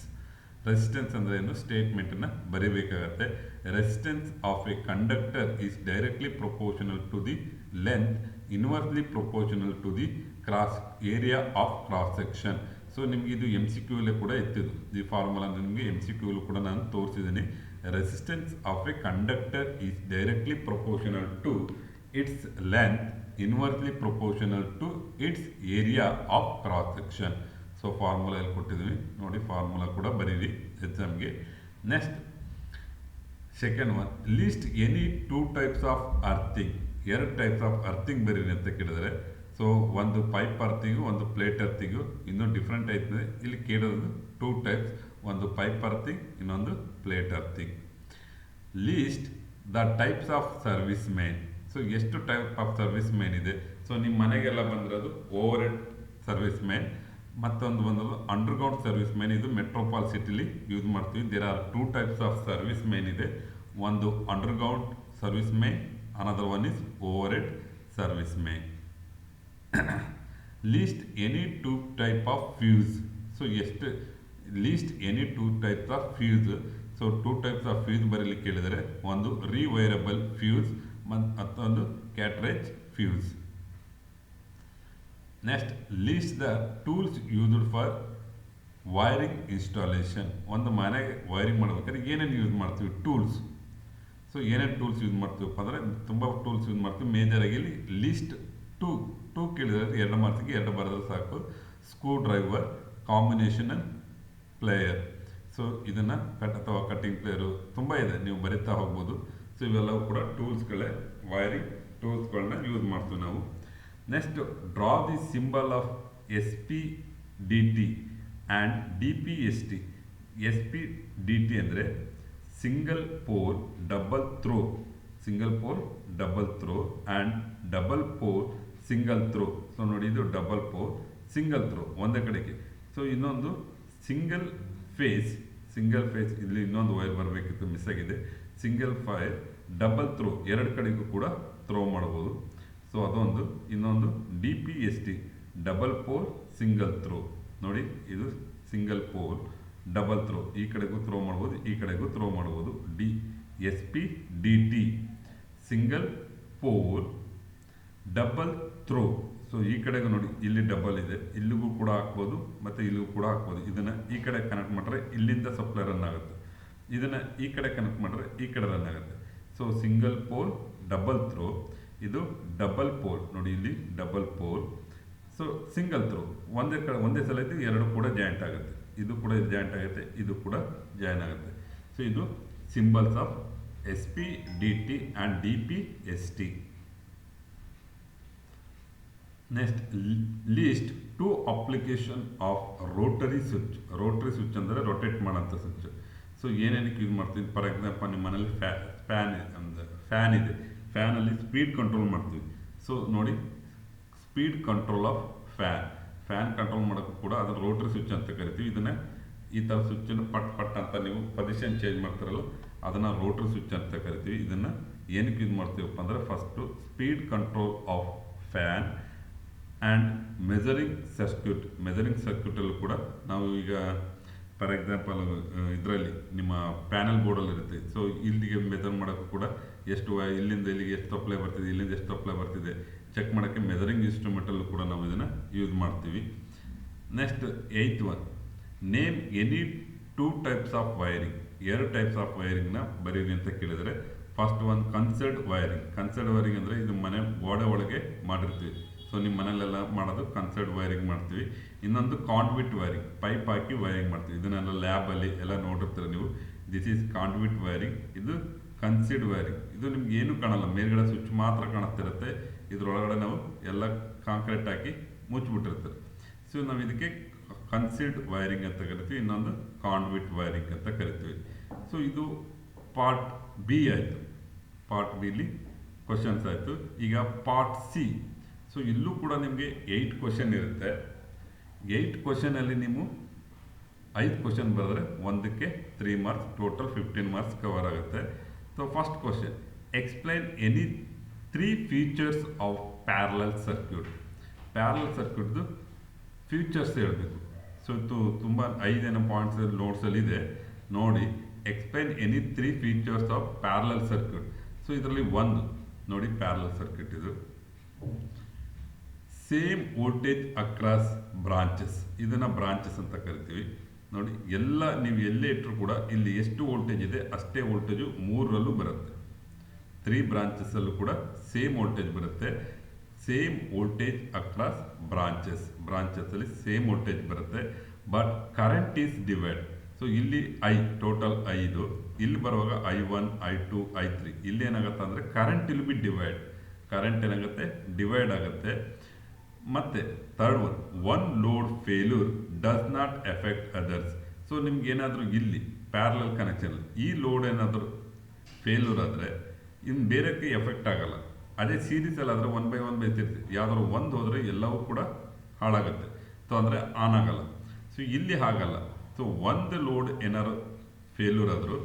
Resistance ಅಂದರೆ ಏನು, ಸ್ಟೇಟ್ಮೆಂಟನ್ನು ಬರೀಬೇಕಾಗತ್ತೆ. Resistance of a conductor is directly proportional to the length, inversely proportional to the area of cross section. So ನಿಮಗೆ ಇದು MCQಲ್ಲೇ ಕೂಡ ಇತ್ತಿದ್ದು, ಈ ಫಾರ್ಮುಲಾ ನಿಮಗೆ MCQಲ್ಲೂ ಕೂಡ ನಾನು ತೋರಿಸಿದ್ದೀನಿ. Resistance of a conductor is directly proportional to its length, inversely proportional to its area of cross section. So formula ಎಲ್ಲಿ ಕೊಟ್ಟಿದ್ದೀವಿ ನೋಡಿ, ಫಾರ್ಮುಲಾ ಕೂಡ ಬರೀರಿ ಎಕ್ಸಾಮ್ಗೆ. Next second one, list any 2 types of earthing. 2 types of earthing ಬರೀರಿ ಅಂತ ಕೇಳಿದರೆ, so ಒಂದು ಪೈಪ್ ಅರ್ಥಿಂಗು, ಒಂದು ಪ್ಲೇಟ್ ಅರ್ಥಿಂಗು, ಇನ್ನೂ ಡಿಫ್ರೆಂಟ್ ಆಯ್ತದೆ. ಇಲ್ಲಿ ಕೇಳೋದು 2 ಟೈಪ್ಸ್, ಒಂದು ಪೈಪ್ ಅರ್ಥಿಂಗ್, ಇನ್ನೊಂದು plate earthing. List the types of service main. So ಎಷ್ಟು ಟೈಪ್ ಆಫ್ ಸರ್ವಿಸ್ ಮೇನ್ ಇದೆ? ಸೊ ನಿಮ್ಮ ಮನೆಗೆಲ್ಲ ಬಂದಿರೋದು ಓವರ್ ಹೆಡ್ ಸರ್ವಿಸ್ ಮೇನ್, ಮತ್ತೊಂದು ಬಂದದು ಅಂಡರ್ಗ್ರೌಂಡ್ ಸರ್ವಿಸ್ ಮೇನ್. ಇದು ಮೆಟ್ರೋಪಾಲ್ ಸಿಟಿಲಿ ಯೂಸ್ ಮಾಡ್ತೀವಿ. There are 2 types of service main ಇದೆ. ಒಂದು underground service main, another one is over head service main. List any 2 type of fuse. So ಎಷ್ಟು list any 2 types of fuse. So 2 types of fuse ಬರೀಲಿಕ್ಕೆ ಕೇಳಿದರೆ, ಒಂದು rewirable fuse ಮತ್ತೊಂದು cartridge fuse. Next list the tools used for wiring installation. ಒಂದು ಮನೆಗೆ wiring ಮಾಡ್ಬೇಕಾದ್ರೆ ಏನೇನು use ಮಾಡ್ತೀವಿ, ಟೂಲ್ಸ್. ಸೊ ಏನೇನು ಟೂಲ್ಸ್ ಯೂಸ್ ಮಾಡ್ತೀವಪ್ಪ ಅಂದರೆ ತುಂಬ ಟೂಲ್ಸ್ ಯೂಸ್ ಮಾಡ್ತೀವಿ. ಮೇಜರಾಗಿ ಇಲ್ಲಿ ಲೀಸ್ಟ್ ಟೂ ಟೂ ಕೇಳಿದರೆ 2 ಮಾರ್ಕ್ಸಿಗೆ 2 ಬರೆದ್ರೆ ಸಾಕು. Screw driver, combinational player, so ಇದನ್ನು ಅಥವಾ ಕಟ್ಟಿಂಗ್ ಪ್ಲೇಯರು ತುಂಬ ಇದೆ, ನೀವು ಬರೀತಾ ಹೋಗ್ಬೋದು. ಸೊ ಇವೆಲ್ಲವೂ ಕೂಡ ಟೂಲ್ಸ್ಗಳೇ, ವೈರಿಂಗ್ ಟೂಲ್ಸ್ಗಳನ್ನ ಯೂಸ್ ಮಾಡ್ತೀವಿ ನಾವು. Next, draw the symbol of S P D T and D P S T. S P D T ಅಂದರೆ single pole double throw, single pole double throw and double pole single throw. So ನೋಡಿ, ಇದು double pole single throw ಒಂದೇ ಕಡೆಗೆ. So ಇನ್ನೊಂದು single phase, ಇಲ್ಲಿ ಇನ್ನೊಂದು wire ಬರಬೇಕಿತ್ತು, miss ಆಗಿದೆ. ಸಿಂಗಲ್ ಫೈರ್ ಡಬಲ್ ಥ್ರೋ, ಎರಡು ಕಡೆಗೂ ಕೂಡ ಥ್ರೋ ಮಾಡ್ಬೋದು. ಸೊ ಅದೊಂದು. ಇನ್ನೊಂದು D P S T, double pole single throw. ನೋಡಿ, ಇದು ಸಿಂಗಲ್ ಪೋಲ್ ಡಬಲ್ ಥ್ರೋ, ಈ ಕಡೆಗೂ ಥ್ರೋ ಮಾಡ್ಬೋದು, ಈ ಕಡೆಗೂ ಥ್ರೋ ಮಾಡ್ಬೋದು. S P D T single pole double throw. So ಈ ಕಡೆಗೂ ನೋಡಿ, ಇಲ್ಲಿ ಡಬಲ್ ಇದೆ, ಇಲ್ಲಿಗೂ ಕೂಡ ಹಾಕ್ಬೋದು ಮತ್ತು ಇಲ್ಲಿಗೂ ಕೂಡ ಹಾಕ್ಬೋದು. ಇದನ್ನು ಈ ಕಡೆ ಕನೆಕ್ಟ್ ಮಾಡಿದ್ರೆ ಇಲ್ಲಿಂದ ಸಪ್ಲೈ ರನ್ ಆಗುತ್ತೆ, ಇದನ್ನು ಈ ಕಡೆ ಕನೆಕ್ಟ್ ಮಾಡಿದ್ರೆ ಈ ಕಡೆ ರನ್ ಆಗುತ್ತೆ. So single pole double throw, ಇದು ಡಬಲ್ ಪೋಲ್, ನೋಡಿ ಇಲ್ಲಿ double pole. So single throw ಒಂದೇ ಸಲ ಇದ್ದು ಎರಡು ಕೂಡ ಜಾಯಿಂಟ್ ಆಗುತ್ತೆ, ಇದು ಕೂಡ ಜಾಯಿಂಟ್ ಆಗುತ್ತೆ, ಇದು ಕೂಡ ಜಾಯಿನ್ ಆಗುತ್ತೆ. ಸೊ ಇದು symbols of S P D T and D P S T. Next, list 2 application of rotary switch. Rotary switch ಅಂದರೆ ರೊಟೇಟ್ ಮಾಡೋಂಥ ಸ್ವಿಚ್. ಸೊ ಏನೇನಕ್ಕೆ ಯೂಸ್ ಮಾಡ್ತೀವಿ? ಫಾರ್ ಎಕ್ಸಾಂಪಲ್, ನಿಮ್ಮ ಮನೇಲಿ ಫ್ಯಾನ್ ಇದೆ, ಫ್ಯಾನಲ್ಲಿ ಸ್ಪೀಡ್ ಕಂಟ್ರೋಲ್ ಮಾಡ್ತೀವಿ. ಸೊ ನೋಡಿ, speed control of fan control ಮಾಡೋಕ್ಕೂ ಕೂಡ ಅದನ್ನು ರೋಟರಿ ಸ್ವಿಚ್ ಅಂತ ಕರಿತೀವಿ. ಇದನ್ನು ಈ ಥರ ಸ್ವಿಚ್ಚನ್ನು ಪಟ್ ಅಂತ ನೀವು ಪೊಸಿಷನ್ ಚೇಂಜ್ ಮಾಡ್ತಾರಲ್ಲ, ಅದನ್ನು ರೋಟರಿ ಸ್ವಿಚ್ ಅಂತ ಕರಿತೀವಿ. ಇದನ್ನು ಏನಕ್ಕೆ ಯೂಸ್ ಮಾಡ್ತೀವಪ್ಪ ಅಂದರೆ, first speed control of fan and measuring ಸರ್ಕ್ಯೂಟಲ್ಲೂ ಕೂಡ ನಾವು ಈಗ ಫಾರ್ ಎಕ್ಸಾಂಪಲ್ ಇದರಲ್ಲಿ ನಿಮ್ಮ ಪ್ಯಾನಲ್ ಬೋರ್ಡಲ್ಲಿ ಇರುತ್ತೆ. ಸೊ ಇಲ್ಲಿಗೆ ಮೆಜರ್ ಮಾಡೋಕ್ಕೂ ಕೂಡ ಎಷ್ಟು ಇಲ್ಲಿಂದ ಇಲ್ಲಿಗೆ ಎಷ್ಟು ಸಪ್ಲೈ ಬರ್ತಿದೆ, ಇಲ್ಲಿಂದ ಎಷ್ಟು ಸಪ್ಲೈ ಬರ್ತಿದೆ ಚೆಕ್ ಮಾಡೋಕ್ಕೆ ಮೆಜರಿಂಗ್ ಇನ್ಸ್ಟ್ರೂಮೆಂಟಲ್ಲೂ ಕೂಡ ನಾವು ಇದನ್ನು ಯೂಸ್ ಮಾಡ್ತೀವಿ. Next, 8th one, name any 2 types of wiring. 2 types of ವೈರಿಂಗ್ನ ಬರೀರಿ ಅಂತ ಕೇಳಿದರೆ, ಫಸ್ಟ್ ಒನ್ ಕನ್ಸರ್ಡ್ ವೈರಿಂಗ್ ಅಂದರೆ ಇದು ಮನೆ ಗೋಡೆ ಒಳಗೆ ಮಾಡಿರ್ತೀವಿ. ಸೊ ನಿಮ್ಮ ಮನೆಯಲ್ಲೆಲ್ಲ ಮಾಡೋದು ಕನ್ಸರ್ಡ್ ವೈರಿಂಗ್ ಮಾಡ್ತೀವಿ. ಇನ್ನೊಂದು ಕಾಂಡ್ವಿಟ್ ವೈರಿಂಗ್, ಪೈಪ್ ಹಾಕಿ ವೈರಿಂಗ್ ಮಾಡ್ತೀವಿ. ಇದನ್ನೆಲ್ಲ ಲ್ಯಾಬಲ್ಲಿ ಎಲ್ಲ ನೋಡಿರ್ತೀರ ನೀವು. This is conduit wiring. ಇದು ಕನ್ಸೀಡ್ ವೈರಿಂಗ್, ಇದು ನಿಮ್ಗೆ ಏನು ಕಾಣಲ್ಲ, ಮೇಲ್ಗಡೆ ಸ್ವಿಚ್ ಮಾತ್ರ ಕಾಣಿಸ್ತಿರುತ್ತೆ. ಇದರೊಳಗಡೆ ನಾವು ಎಲ್ಲ ಕಾಂಕ್ರೀಟ್ ಹಾಕಿ ಮುಚ್ಚಿಬಿಟ್ಟಿರ್ತಾರೆ. ಸೊ ನಾವು ಇದಕ್ಕೆ ಕನ್ಸೀಡ್ ವೈರಿಂಗ್ ಅಂತ ಕರಿತೀವಿ, ಇನ್ನೊಂದು ಕಾಂಡ್ವಿಟ್ ವೈರಿಂಗ್ ಅಂತ ಕರಿತೀವಿ. ಸೊ ಇದು ಪಾರ್ಟ್ ಬಿ ಆಯಿತು. ಪಾರ್ಟ್ ಬಿಲಿ ಕ್ವಶನ್ಸ್ ಆಯಿತು. ಈಗ ಪಾರ್ಟ್ ಸಿ. ಸೊ ಇಲ್ಲೂ ಕೂಡ ನಿಮಗೆ 8 ಕ್ವಶನ್ ಇರುತ್ತೆ. 8 ಕ್ವಶನಲ್ಲಿ ನೀವು 5 ಕ್ವಶನ್ ಬರೆದ್ರೆ ಒಂದಕ್ಕೆ 3 ಮಾರ್ಕ್ಸ್, ಟೋಟಲ್ 15 ಮಾರ್ಕ್ಸ್ ಕವರ್ ಆಗುತ್ತೆ. So first question, explain any 3 features of parallel circuit. Parallel ಸರ್ಕ್ಯೂಟ್ದು ಫೀಚರ್ಸ್ ಹೇಳಬೇಕು. ಸೊ ಇದು ತುಂಬ 5 ಪಾಯಿಂಟ್ಸ್ ನೋಟ್ಸಲ್ಲಿದೆ, ನೋಡಿ. Explain any 3 features of parallel circuit. So ಇದರಲ್ಲಿ ಒಂದು ನೋಡಿ, ಪ್ಯಾರಲಲ್ ಸರ್ಕ್ಯೂಟ್ ಇದು ಸೇಮ್ ವೋಲ್ಟೇಜ್ ಅಕ್ರಾಸ್ ಬ್ರಾಂಚಸ್, ಇದನ್ನು ಬ್ರಾಂಚಸ್ ಅಂತ ಕರಿತೀವಿ. ನೋಡಿ, ಎಲ್ಲ ನೀವು ಎಲ್ಲೇ ಇಟ್ಟರು ಕೂಡ ಇಲ್ಲಿ ಎಷ್ಟು ವೋಲ್ಟೇಜ್ ಇದೆ ಅಷ್ಟೇ ವೋಲ್ಟೇಜು 3ರಲ್ಲೂ ಬರುತ್ತೆ. 3 ಬ್ರಾಂಚಸ್ಸಲ್ಲೂ ಕೂಡ ಸೇಮ್ ವೋಲ್ಟೇಜ್ ಬರುತ್ತೆ. ಸೇಮ್ ವೋಲ್ಟೇಜ್ ಅಕ್ರಾಸ್ ಬ್ರಾಂಚಸ್ಸಲ್ಲಿ ಸೇಮ್ ವೋಲ್ಟೇಜ್ ಬರುತ್ತೆ. But current is divide. So ಇಲ್ಲಿ ಟೋಟಲ್ ಇದು, ಇಲ್ಲಿ ಬರುವಾಗ I1, I2, I3. ಇಲ್ಲಿ ಏನಾಗುತ್ತೆ ಅಂದರೆ ಕರೆಂಟ್ ಇಲ್ಲಿ ಬಿ ಕರೆಂಟ್ ಏನಾಗುತ್ತೆ, ಡಿವೈಡ್ ಆಗುತ್ತೆ. ಮತ್ತು third one load failure does not affect others. So ನಿಮ್ಗೆ ಏನಾದರೂ ಇಲ್ಲಿ ಪ್ಯಾರಲಲ್ ಕನೆಕ್ಷನ್ ಈ ಲೋಡ್ ಏನಾದರೂ ಫೇಲ್ಯೂರ್ ಆದರೆ ಇನ್ನು ಬೇರೆಕ್ಕೆ ಎಫೆಕ್ಟ್ ಆಗಲ್ಲ. ಅದೇ ಸೀರೀಸಲ್ಲಿ ಆದರೆ 1 by 1 ಬೇಸಿರ್ತೀವಿ, ಯಾವ್ದಾದ್ರು ಒಂದು ಹೋದರೆ ಎಲ್ಲವೂ ಕೂಡ ಹಾಳಾಗುತ್ತೆ. ಸೊ ಅಂದರೆ ಆನ್ ಆಗಲ್ಲ. ಸೊ ಇಲ್ಲಿ ಹಾಗಲ್ಲ. ಸೊ ಒಂದು ಲೋಡ್ ಏನಾದ್ರು ಫೇಲ್ಯೂರ್ ಆದರೂ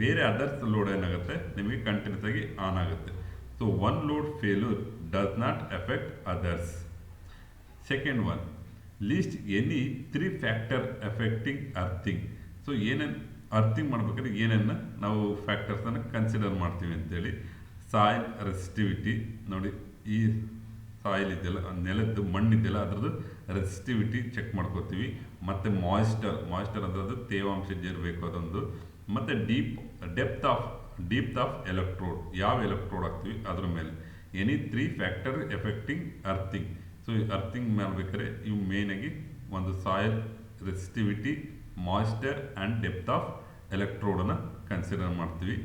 ಬೇರೆ ಅದರ್ಸ್ ಲೋಡ್ ಏನಾಗುತ್ತೆ ನಿಮಗೆ ಕಂಟಿನ್ಯೂಸ್ ಆಗಿ ಆನ್ ಆಗುತ್ತೆ. So one load failure does not affect others. Second one, list any 3 factor affecting earthing. So ಏನೇನು ಅರ್ಥಿಂಗ್ ಮಾಡ್ಬೇಕಾದ್ರೆ ಏನೇನು ನಾವು ಫ್ಯಾಕ್ಟರ್ಸನ್ನು ಕನ್ಸಿಡರ್ ಮಾಡ್ತೀವಿ ಅಂತೇಳಿ. ಸಾಯಿಲ್ ರೆಸಿಸ್ಟಿವಿಟಿ, ನೋಡಿ ಈ ಸಾಯಿಲ್ ಇದೆಯಲ್ಲ, ನೆಲದ್ದು ಮಣ್ಣಿದೆಯಲ್ಲ ಅದರದ್ದು ರೆಸಿಸ್ಟಿವಿಟಿ ಚೆಕ್ ಮಾಡ್ಕೋತೀವಿ. ಮತ್ತು ಮಾಯಿಸ್ಚರ್ ಅಂದರೆ ಅದು ತೇವಾಂಶ ಇರಬೇಕು ಅದೊಂದು. ಮತ್ತು ಡೆಪ್ತ್ ಆಫ್ ಎಲೆಕ್ಟ್ರೋಡ್, ಯಾವ ಎಲೆಕ್ಟ್ರೋಡ್ ಹಾಕ್ತೀವಿ ಅದ್ರ ಮೇಲೆ. Any 3 factor affecting earthing. So ಈ ಅರ್ಥಿಂಗ್ ಮಾಡ್ಬೇಕಾದ್ರೆ ಇವು ಮೇಯ್ನಾಗಿ ಒಂದು soil resistivity, moisture and depth of ಎಲೆಕ್ಟ್ರೋಡನ್ನು ಕನ್ಸಿಡರ್ ಮಾಡ್ತೀವಿ.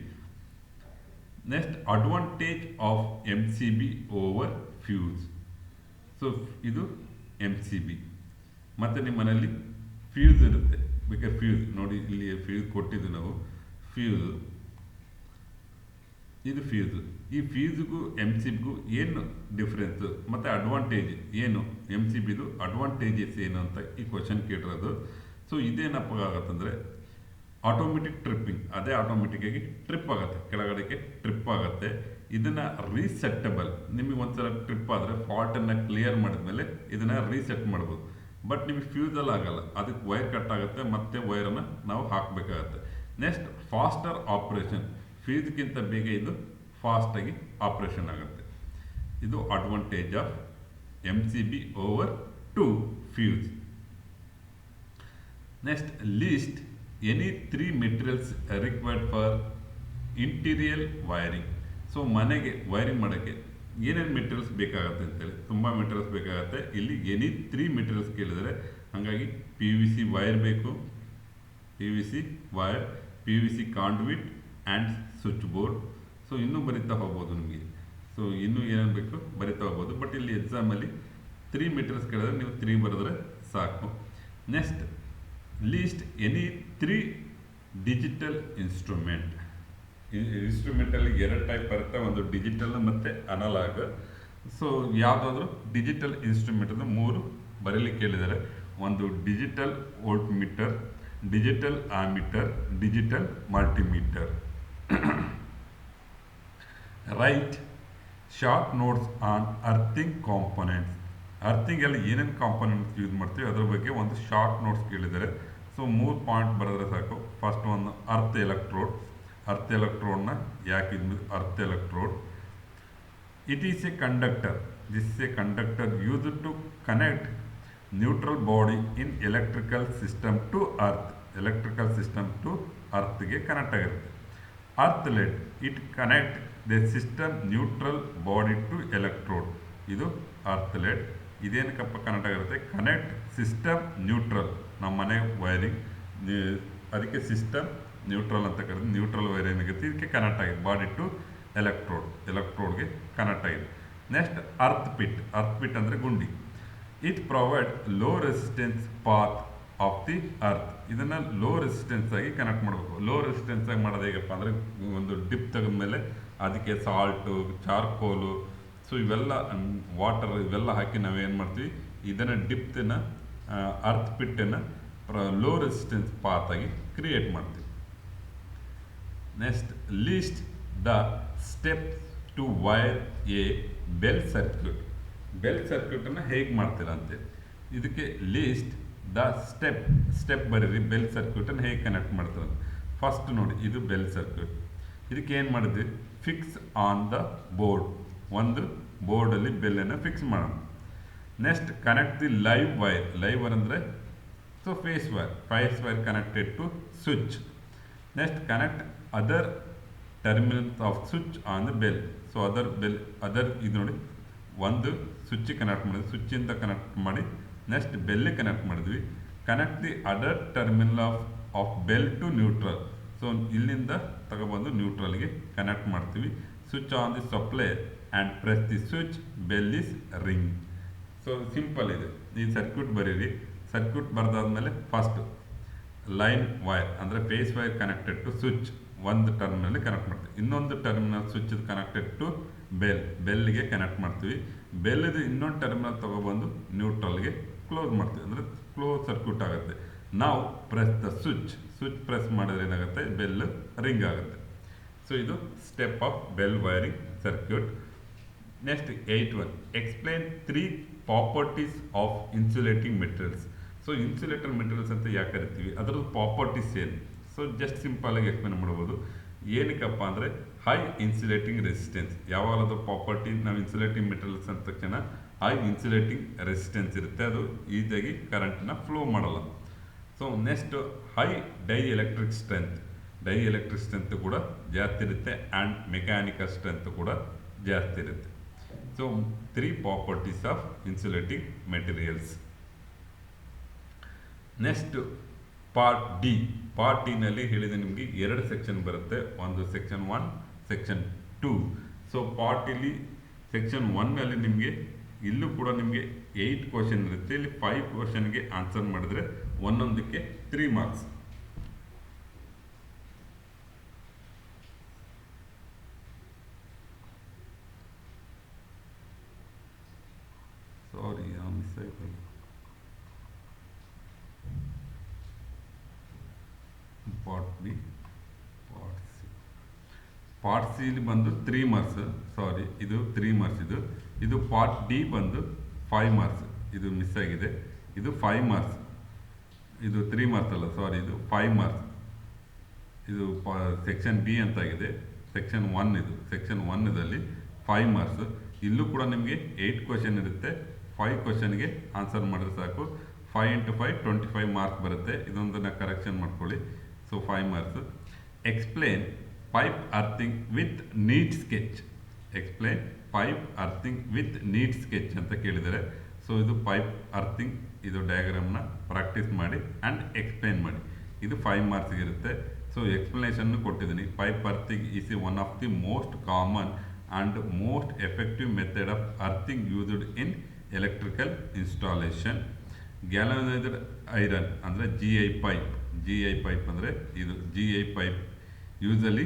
Next advantage of M C B over fuse. So ಇದು ಎಮ್ ಸಿ ಬಿ. ಮತ್ತು ನಿಮ್ಮ ಮನೆಯಲ್ಲಿ ಫ್ಯೂಸ್ ಇರುತ್ತೆ, ಬೇಕಾದ್ರೆ ಫ್ಯೂಸ್ ನೋಡಿ ಇಲ್ಲಿ ಫ್ಯೂಸ್ ಕೊಟ್ಟಿದ್ದು ನಾವು. ಫ್ಯೂಸ್ ಇದು ಫ್ಯೂಸು. ಈ ಫ್ಯೂಸ್ಗೂ ಎಮ್ ಸಿ ಬಿಗೂ ಏನು ಡಿಫ್ರೆನ್ಸು ಮತ್ತು ಅಡ್ವಾಂಟೇಜ್ ಏನು, ಎಮ್ ಸಿ ಬಿದು ಅಡ್ವಾಂಟೇಜಸ್ ಏನು ಅಂತ ಈ ಕ್ವಶನ್ ಕೇಳಿರೋದು. ಸೊ ಇದೇನಪ್ಪ ಆಗುತ್ತಂದರೆ ಆಟೋಮೆಟಿಕ್ ಟ್ರಿಪ್ಪಿಂಗ್, ಅದೇ ಆಟೋಮೆಟಿಕ್ಕಾಗಿ ಟ್ರಿಪ್ ಆಗುತ್ತೆ, ಕೆಳಗಡೆಗೆ ಟ್ರಿಪ್ ಆಗುತ್ತೆ. ಇದನ್ನು ರೀಸೆಟ್ಟಬಲ್, ನಿಮಗೆ ಒಂದ್ಸಲ ಟ್ರಿಪ್ ಆದರೆ ಫಾಲ್ಟನ್ನು ಕ್ಲಿಯರ್ ಮಾಡಿದ್ಮೇಲೆ ಇದನ್ನು ರೀಸೆಟ್ ಮಾಡ್ಬೋದು. ಬಟ್ ನಿಮಗೆ ಫ್ಯೂಸಲ್ಲಿ ಆಗಲ್ಲ, ಅದಕ್ಕೆ ವೈರ್ ಕಟ್ ಆಗುತ್ತೆ, ಮತ್ತೆ ವೈರನ್ನು ನಾವು ಹಾಕಬೇಕಾಗತ್ತೆ. ನೆಕ್ಸ್ಟ್ ಫಾಸ್ಟರ್ ಆಪ್ರೇಷನ್, ಫ್ಯೂಸ್ಗಿಂತ ಬೇಗ ಇದು ಫಾಸ್ಟಾಗಿ ಆಪ್ರೇಷನ್ ಆಗುತ್ತೆ. ಇದು advantage of M C B over to fuse. Next list any 3 materials required for interior wiring. So ಮನೆಗೆ ವೈರಿಂಗ್ ಮಾಡೋಕ್ಕೆ ಏನೇನು ಮೆಟೀರಿಯಲ್ಸ್ ಬೇಕಾಗುತ್ತೆ ಅಂತೇಳಿ ತುಂಬ ಮೆಟೀರಿಯಲ್ಸ್ ಬೇಕಾಗುತ್ತೆ. ಇಲ್ಲಿ ಎನಿ 3 ಮೆಟೀರಿಯಲ್ಸ್ ಕೇಳಿದರೆ, ಹಾಗಾಗಿ ಪಿ ವಿ ಸಿ ವೈರ್ ಬೇಕು, P V C wire, P V C conduit and switch board. So ಇನ್ನೂ ಬರಿತಾ ಹೋಗ್ಬೋದು ನಿಮಗೆ. ಸೊ ಇನ್ನೂ ಏನೇನು ಬೇಕು ಬರಿತಾ ಹೋಗ್ಬೋದು. ಬಟ್ ಇಲ್ಲಿ ಎಕ್ಸಾಮಲ್ಲಿ 3 ಮೆಟೀರಿಯಲ್ಸ್ ಕೇಳಿದ್ರೆ ನೀವು 3 ಬರೆದ್ರೆ ಸಾಕು. Next list any 3 digital instrument. ಇನ್ಸ್ಟ್ರೂಮೆಂಟಲ್ಲಿ 2 ಟೈಪ್ ಬರುತ್ತೆ, ಒಂದು ಡಿಜಿಟಲ್ ಮತ್ತು ಅನಲಾಗ್. ಸೊ ಯಾವುದಾದ್ರೂ ಡಿಜಿಟಲ್ ಇನ್ಸ್ಟ್ರೂಮೆಂಟ್ ಅಂದರೆ 3 ಬರೀಲಿಕ್ಕೆ ಕೇಳಿದ್ದಾರೆ. ಒಂದು digital volt meter, digital ammeter, digital multimeter. Write short notes on earthing components. ಅರ್ಥಿಂಗಲ್ಲಿ ಏನೇನು ಕಾಂಪೊನೆಂಟ್ಸ್ ಯೂಸ್ ಮಾಡ್ತೀವಿ ಅದ್ರ ಬಗ್ಗೆ ಒಂದು ಶಾರ್ಟ್ ನೋಟ್ಸ್ ಕೇಳಿದ್ದಾರೆ. ಸೊ 3 ಪಾಯಿಂಟ್ ಬರೆದ್ರೆ ಸಾಕು. ಫಸ್ಟ್ ಒಂದು ಅರ್ತ್ ಎಲೆಕ್ಟ್ರೋಡ್. ಅರ್ತ್ ಎಲೆಕ್ಟ್ರೋಡ್ನ ಯಾಕೆ ಇದು earth electrode? It is a conductor. This is a conductor used to connect neutral body in electrical system to earth. Electrical system to ಅರ್ಥ್ಗೆ connect ಆಗಿರುತ್ತೆ. Earth lead it connect the system neutral body to electrode. ಇದು earth lead. ಇದೇನಕ್ಕಪ್ಪ connect ಆಗಿರುತ್ತೆ? Connect system neutral. ನಮ್ಮ ಮನೆ wiring, ಅದಕ್ಕೆ system neutral ಅಂತ ಕರೆದು ನ್ಯೂಟ್ರಲ್ ವೈರ್ ಏನಾಗುತ್ತೆ ಇದಕ್ಕೆ ಕನೆಕ್ಟ್ ಆಗಿದೆ, ಬಾಡಿ ಟು ಎಲೆಕ್ಟ್ರೋಡ್, ಎಲೆಕ್ಟ್ರೋಡ್ಗೆ ಕನೆಕ್ಟ್ ಆಗಿದೆ. Next earth pit. Earth pit ಅಂದರೆ ಗುಂಡಿ. It provide low resistance path of the earth. ಇದನ್ನು ಲೋ ರೆಸಿಸ್ಟೆನ್ಸ್ ಆಗಿ ಕನೆಕ್ಟ್ ಮಾಡಬೇಕು. ಲೋ ರೆಸಿಸ್ಟೆನ್ಸ್ ಆಗಿ ಮಾಡೋದು ಹೇಗಪ್ಪ ಅಂದರೆ, ಒಂದು ಡಿಪ್ ತೆಗೆದ ಮೇಲೆ ಅದಕ್ಕೆ ಸಾಲ್ಟು, ಚಾರ್ಕೋಲು, ಸೊ ಇವೆಲ್ಲ ವಾಟರ್ ಇವೆಲ್ಲ ಹಾಕಿ ನಾವೇನು ಮಾಡ್ತೀವಿ, ಇದನ್ನು ಡಿಪ್ತನ್ನು ಅರ್ತ್ ಪಿಟ್ಟನ್ನು ಲೋ ರೆಸಿಸ್ಟೆನ್ಸ್ ಪಾತ್ ಆಗಿ ಕ್ರಿಯೇಟ್ ಮಾಡ್ತೀವಿ. Next list the steps to wire a bell circuit. Bell ಸರ್ಕ್ಯೂಟನ್ನು ಹೇಗೆ ಮಾಡ್ತೀರಾ ಅಂತೇಳಿ ಇದಕ್ಕೆ ಲೀಸ್ಟ್ ದ ಸ್ಟೆಪ್ ಬರೀರಿ. ಬೆಲ್ ಸರ್ಕ್ಯೂಟನ್ನು ಹೇಗೆ ಕನೆಕ್ಟ್ ಮಾಡ್ತಾರೆ? ಫಸ್ಟ್ ನೋಡಿ, ಇದು ಬೆಲ್ ಸರ್ಕ್ಯೂಟ್. ಇದಕ್ಕೆ ಏನು ಮಾಡಿದ್ವಿ? Fix on the board. ಒಂದು ಬೋರ್ಡಲ್ಲಿ ಬೆಲ್ಲನ್ನು ಫಿಕ್ಸ್ ಮಾಡೋಣ. Next connect the live wire. Live wire ಅಂದರೆ so phase wire connected to switch. Next connect other terminals of switch on the bell. So other ಇದು ನೋಡಿ, ಒಂದು ಸ್ವಿಚ್ಗೆ ಕನೆಕ್ಟ್ ಮಾಡಿದ್ವಿ, ಸ್ವಿಚ್ಚಿಂದ ಕನೆಕ್ಟ್ ಮಾಡಿ ನೆಕ್ಸ್ಟ್ ಬೆಲ್ಗೆ ಕನೆಕ್ಟ್ ಮಾಡಿದ್ವಿ. Connect the other terminal of bell to neutral. So ಇಲ್ಲಿಂದ ತಗೊಬಂದು ನ್ಯೂಟ್ರಲ್ಗೆ ಕನೆಕ್ಟ್ ಮಾಡ್ತೀವಿ. Switch on the supply and press the switch, bell is ring. So simple ಇದೆ. ಈ ಸರ್ಕ್ಯೂಟ್ ಬರೀರಿ. ಸರ್ಕ್ಯೂಟ್ ಬರೆದಾದ್ಮೇಲೆ ಫಸ್ಟ್ ಲೈನ್ ವೈರ್ ಅಂದರೆ phase wire connected to switch ಒಂದು ಟರ್ಮಿನಲ್ಲಿ ಕನೆಕ್ಟ್ ಮಾಡ್ತೀವಿ. ಇನ್ನೊಂದು ಟರ್ಮಿನಲ್ ಸ್ವಿಚ್ ಕನೆಕ್ಟೆಡ್ ಟು ಬೆಲ್ಗೆ ಕನೆಕ್ಟ್ ಮಾಡ್ತೀವಿ. ಬೆಲ್ದು ಇನ್ನೊಂದು ಟರ್ಮಿನಲ್ ತೊಗೊಬಂದು ನ್ಯೂಟ್ರಲ್ಗೆ ಕ್ಲೋಸ್ ಮಾಡ್ತೀವಿ, ಅಂದರೆ ಕ್ಲೋಸ್ ಸರ್ಕ್ಯೂಟ್ ಆಗುತ್ತೆ. ನಾವು ಪ್ರೆಸ್ ದ ಸ್ವಿಚ್ ಪ್ರೆಸ್ ಮಾಡಿದ್ರೆ ಏನಾಗುತ್ತೆ? ಬೆಲ್ ರಿಂಗ್ ಆಗುತ್ತೆ. ಸೊ ಇದು step of bell wiring circuit. Next 8.1 explain 3 properties of insulating materials. So insulator materials ಅಂತ ಯಾಕೆ ಕರಿತೀವಿ, ಅದರದ್ದು ಪ್ರಾಪರ್ಟೀಸ್ ಏನು? ಸೊ ಜಸ್ಟ್ ಸಿಂಪಲಾಗಿ ಎಕ್ಸ್ಪ್ಲೇನ್ ಮಾಡ್ಬೋದು. ಏನಕ್ಕಪ್ಪ ಅಂದರೆ ಹೈ ಇನ್ಸುಲೇಟಿಂಗ್ ರೆಸಿಸ್ಟೆನ್ಸ್. ಯಾವಾಗಲೂ ಪ್ರಾಪರ್ಟಿ ನಾವು ಇನ್ಸುಲೇಟಿಂಗ್ ಮೆಟೀರಿಯಲ್ಸ್ ಅಂತ ತಕ್ಷಣ ಹೈ ಇನ್ಸುಲೇಟಿಂಗ್ ರೆಸಿಸ್ಟೆನ್ಸ್ ಇರುತ್ತೆ, ಅದು ಈಸಿಯಾಗಿ ಕರೆಂಟನ್ನ ಫ್ಲೋ ಮಾಡಲ್ಲ. So next high dielectric strength ಕೂಡ ಜಾಸ್ತಿ ಇರುತ್ತೆ ಆ್ಯಂಡ್ ಮೆಕ್ಯಾನಿಕಲ್ ಸ್ಟ್ರೆಂತ್ ಕೂಡ ಜಾಸ್ತಿ ಇರುತ್ತೆ. So 3 properties of insulating materials. Next part ಡಿನಲ್ಲಿ ಹೇಳಿದೆ ನಿಮಗೆ 2 ಸೆಕ್ಷನ್ ಬರುತ್ತೆ, ಒಂದು ಸೆಕ್ಷನ್ 1, ಸೆಕ್ಷನ್ 2. ಸೊ ಪಾರ್ಟ್ ಇಲ್ಲಿ ಸೆಕ್ಷನ್ 1ನಲ್ಲಿ ನಿಮಗೆ ಇಲ್ಲೂ ಕೂಡ ನಿಮಗೆ 8 ಕ್ವಶನ್ ಇರುತ್ತೆ. ಇಲ್ಲಿ 5 ಕ್ವಶನ್ಗೆ ಆನ್ಸರ್ ಮಾಡಿದ್ರೆ ಒಂದೊಂದಕ್ಕೆ 3 ಮಾರ್ಕ್ಸ್. ಸಾರಿ ಮಿಸ್ ಆಯ್ತು. ಪಾರ್ಟ್ ಸಿ ಇಲ್ಲಿ ಬಂದು 3 ಮಾರ್ಕ್ಸ್, ಸಾರಿ ಇದು 3 ಮಾರ್ಕ್ಸ್. ಇದು ಪಾರ್ಟ್ ಡಿ ಬಂದು 5 ಮಾರ್ಕ್ಸ್. ಇದು ಮಿಸ್ ಆಗಿದೆ, ಇದು 5 ಮಾರ್ಕ್ಸ್. ಇದು 3 ಮಾರ್ಕ್ಸ್ ಅಲ್ಲ, ಸಾರಿ ಇದು 5 ಮಾರ್ಕ್ಸ್. ಇದು ಸೆಕ್ಷನ್ ಬಿ ಅಂತಾಗಿದೆ, ಸೆಕ್ಷನ್ 1 ಇದು. ಸೆಕ್ಷನ್ 1ದಲ್ಲಿ 5 ಮಾರ್ಕ್ಸ್. ಇಲ್ಲೂ ಕೂಡ ನಿಮಗೆ 8 ಕ್ವಶನ್ ಇರುತ್ತೆ. 5 ಕ್ವಶನ್ಗೆ ಆನ್ಸರ್ ಮಾಡಿದ್ರೆ ಸಾಕು. 5 × 5 25 ಮಾರ್ಕ್ಸ್ ಬರುತ್ತೆ. ಇದೊಂದನ್ನು ಕರೆಕ್ಷನ್ ಮಾಡ್ಕೊಳ್ಳಿ. So 5 marks. Explain pipe earthing with neat sketch. Explain pipe earthing with neat sketch ಅಂತ ಕೇಳಿದ್ದಾರೆ. ಸೊ ಇದು ಪೈಪ್ ಅರ್ಥಿಂಗ್, ಇದು ಡಯಾಗ್ರಾಮ್ನ ಪ್ರಾಕ್ಟೀಸ್ ಮಾಡಿ ಆ್ಯಂಡ್ ಎಕ್ಸ್ಪ್ಲೇನ್ ಮಾಡಿ. ಇದು 5 ಮಾರ್ಕ್ಸ್ ಇರುತ್ತೆ. ಸೊ ಎಕ್ಸ್ಪ್ಲನೇಷನ್ ಕೊಟ್ಟಿದ್ದೀನಿ. Pipe earthing is one of the most common and most effective method of earthing used in electrical installation. Galvanised iron ಅಂದರೆ GI ಪೈಪ್. GI ಪೈಪ್ ಅಂದರೆ ಇದು GI pipe usually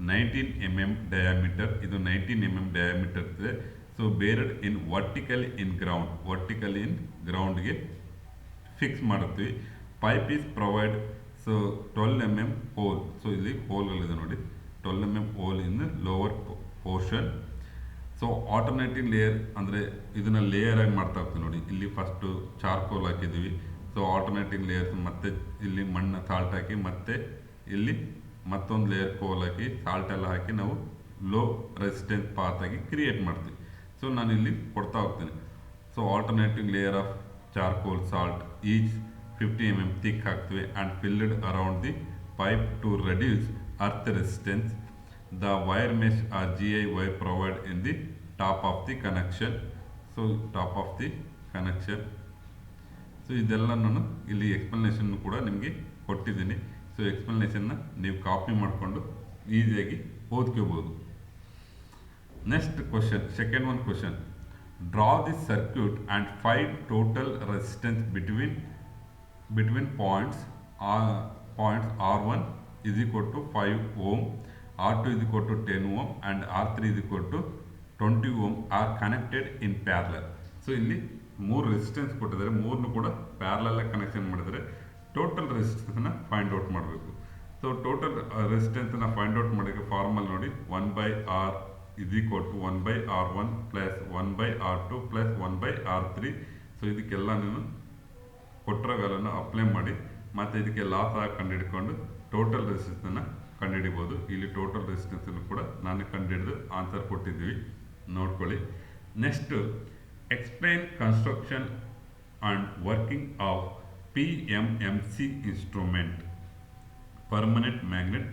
19 mm diameter. ಇದು 19 mm diameter ಇದೆ. So buried in vertically in ground, vertically in ಗ್ರೌಂಡ್ಗೆ fix ಮಾಡುತ್ತೀವಿ. Pipe is provide so 12 mm hole. So ಇಲ್ಲಿ ಹೋಲ್ಗಳಿದೆ ನೋಡಿ, 12 mm hole in lower portion. So alternative layer ಅಂದರೆ ಇದನ್ನು layer ಆಗಿ ಮಾಡ್ತಾ ಹೋಗ್ತೀವಿ ನೋಡಿ. ಇಲ್ಲಿ ಫಸ್ಟು ಚಾರ್ಕೋಲ್ ಹಾಕಿದ್ದೀವಿ. ಸೊ ಆಲ್ಟರ್ನೇಟಿವ್ ಲೇಯರ್ಸ್ ಮತ್ತೆ ಇಲ್ಲಿ ಮಣ್ಣು ಸಾಲ್ಟ್ ಹಾಕಿ, ಮತ್ತೆ ಇಲ್ಲಿ ಮತ್ತೊಂದು ಲೇಯರ್ ಕೋಲ್ ಹಾಕಿ ಸಾಲ್ಟ್ ಎಲ್ಲ ಹಾಕಿ ನಾವು ಲೋ ರೆಸಿಸ್ಟೆನ್ಸ್ ಪಾತ್ ಆಗಿ ಕ್ರಿಯೇಟ್ ಮಾಡ್ತೀವಿ. ಸೊ ನಾನು ಇಲ್ಲಿ ಕೊಡ್ತಾ ಹೋಗ್ತೀನಿ. So alternative layer of charcoal salt each 50 mm thick ಹಾಕ್ತೀವಿ and filled around the pipe to reduce earth resistance. The wire mesh or GI wire provided in the top of the connection. So top of the connection. So ಇದೆಲ್ಲ ನಾನು ಇಲ್ಲಿ explanation ಕೂಡ ನಿಮಗೆ ಕೊಟ್ಟಿದ್ದೀನಿ. So ಎಕ್ಸ್ಪ್ಲನೇಷನ್ನ ನೀವು copy ಮಾಡಿಕೊಂಡು ಈಸಿಯಾಗಿ ಓದ್ಕೋಬೋದು. Next question, second one question. Draw the circuit and find total resistance between points R1 is equal to 5 ohm, R2 is equal to 10 ohm and R3 is equal to 20 ohm are connected in parallel. So ಇಲ್ಲಿ 3 resistance ಕೊಟ್ಟಿದ್ದಾರೆ, 3 ಕೂಡ parallel connection ಮಾಡಿದರೆ total ರೆಸಿಸ್ಟೆನ್ಸ್ನ find out ಮಾಡಬೇಕು. So total ರೆಸಿಸ್ಟೆನ್ಸ್ನ find out ಮಾಡೋಕ್ಕೆ formal ನೋಡಿ, 1/R is equal to 1/R1 plus 1/R2 plus 1/R3. So ಇದಕ್ಕೆಲ್ಲ ನೀವು ಕೊಟ್ಟರೆ ವ್ಯಾಲ್ಯೂನ ಅಪ್ಲೈ ಮಾಡಿ ಮತ್ತು ಇದಕ್ಕೆ ಲಾಸ್ ಆಗಿ ಕಂಡುಹಿಡ್ಕೊಂಡು ಟೋಟಲ್ ರೆಸಿಸ್ಟೆನ್ಸನ್ನು ಕಂಡುಹಿಡಿಬೋದು. ಇಲ್ಲಿ ಟೋಟಲ್ ರೆಸಿಸ್ಟೆನ್ಸನ್ನು ಕೂಡ ನಾನು ಕಂಡುಹಿಡಿದು ಆನ್ಸರ್ ಕೊಟ್ಟಿದ್ದೀವಿ, ನೋಡ್ಕೊಳ್ಳಿ. Next explain construction and working of PMMC instrument, permanent magnet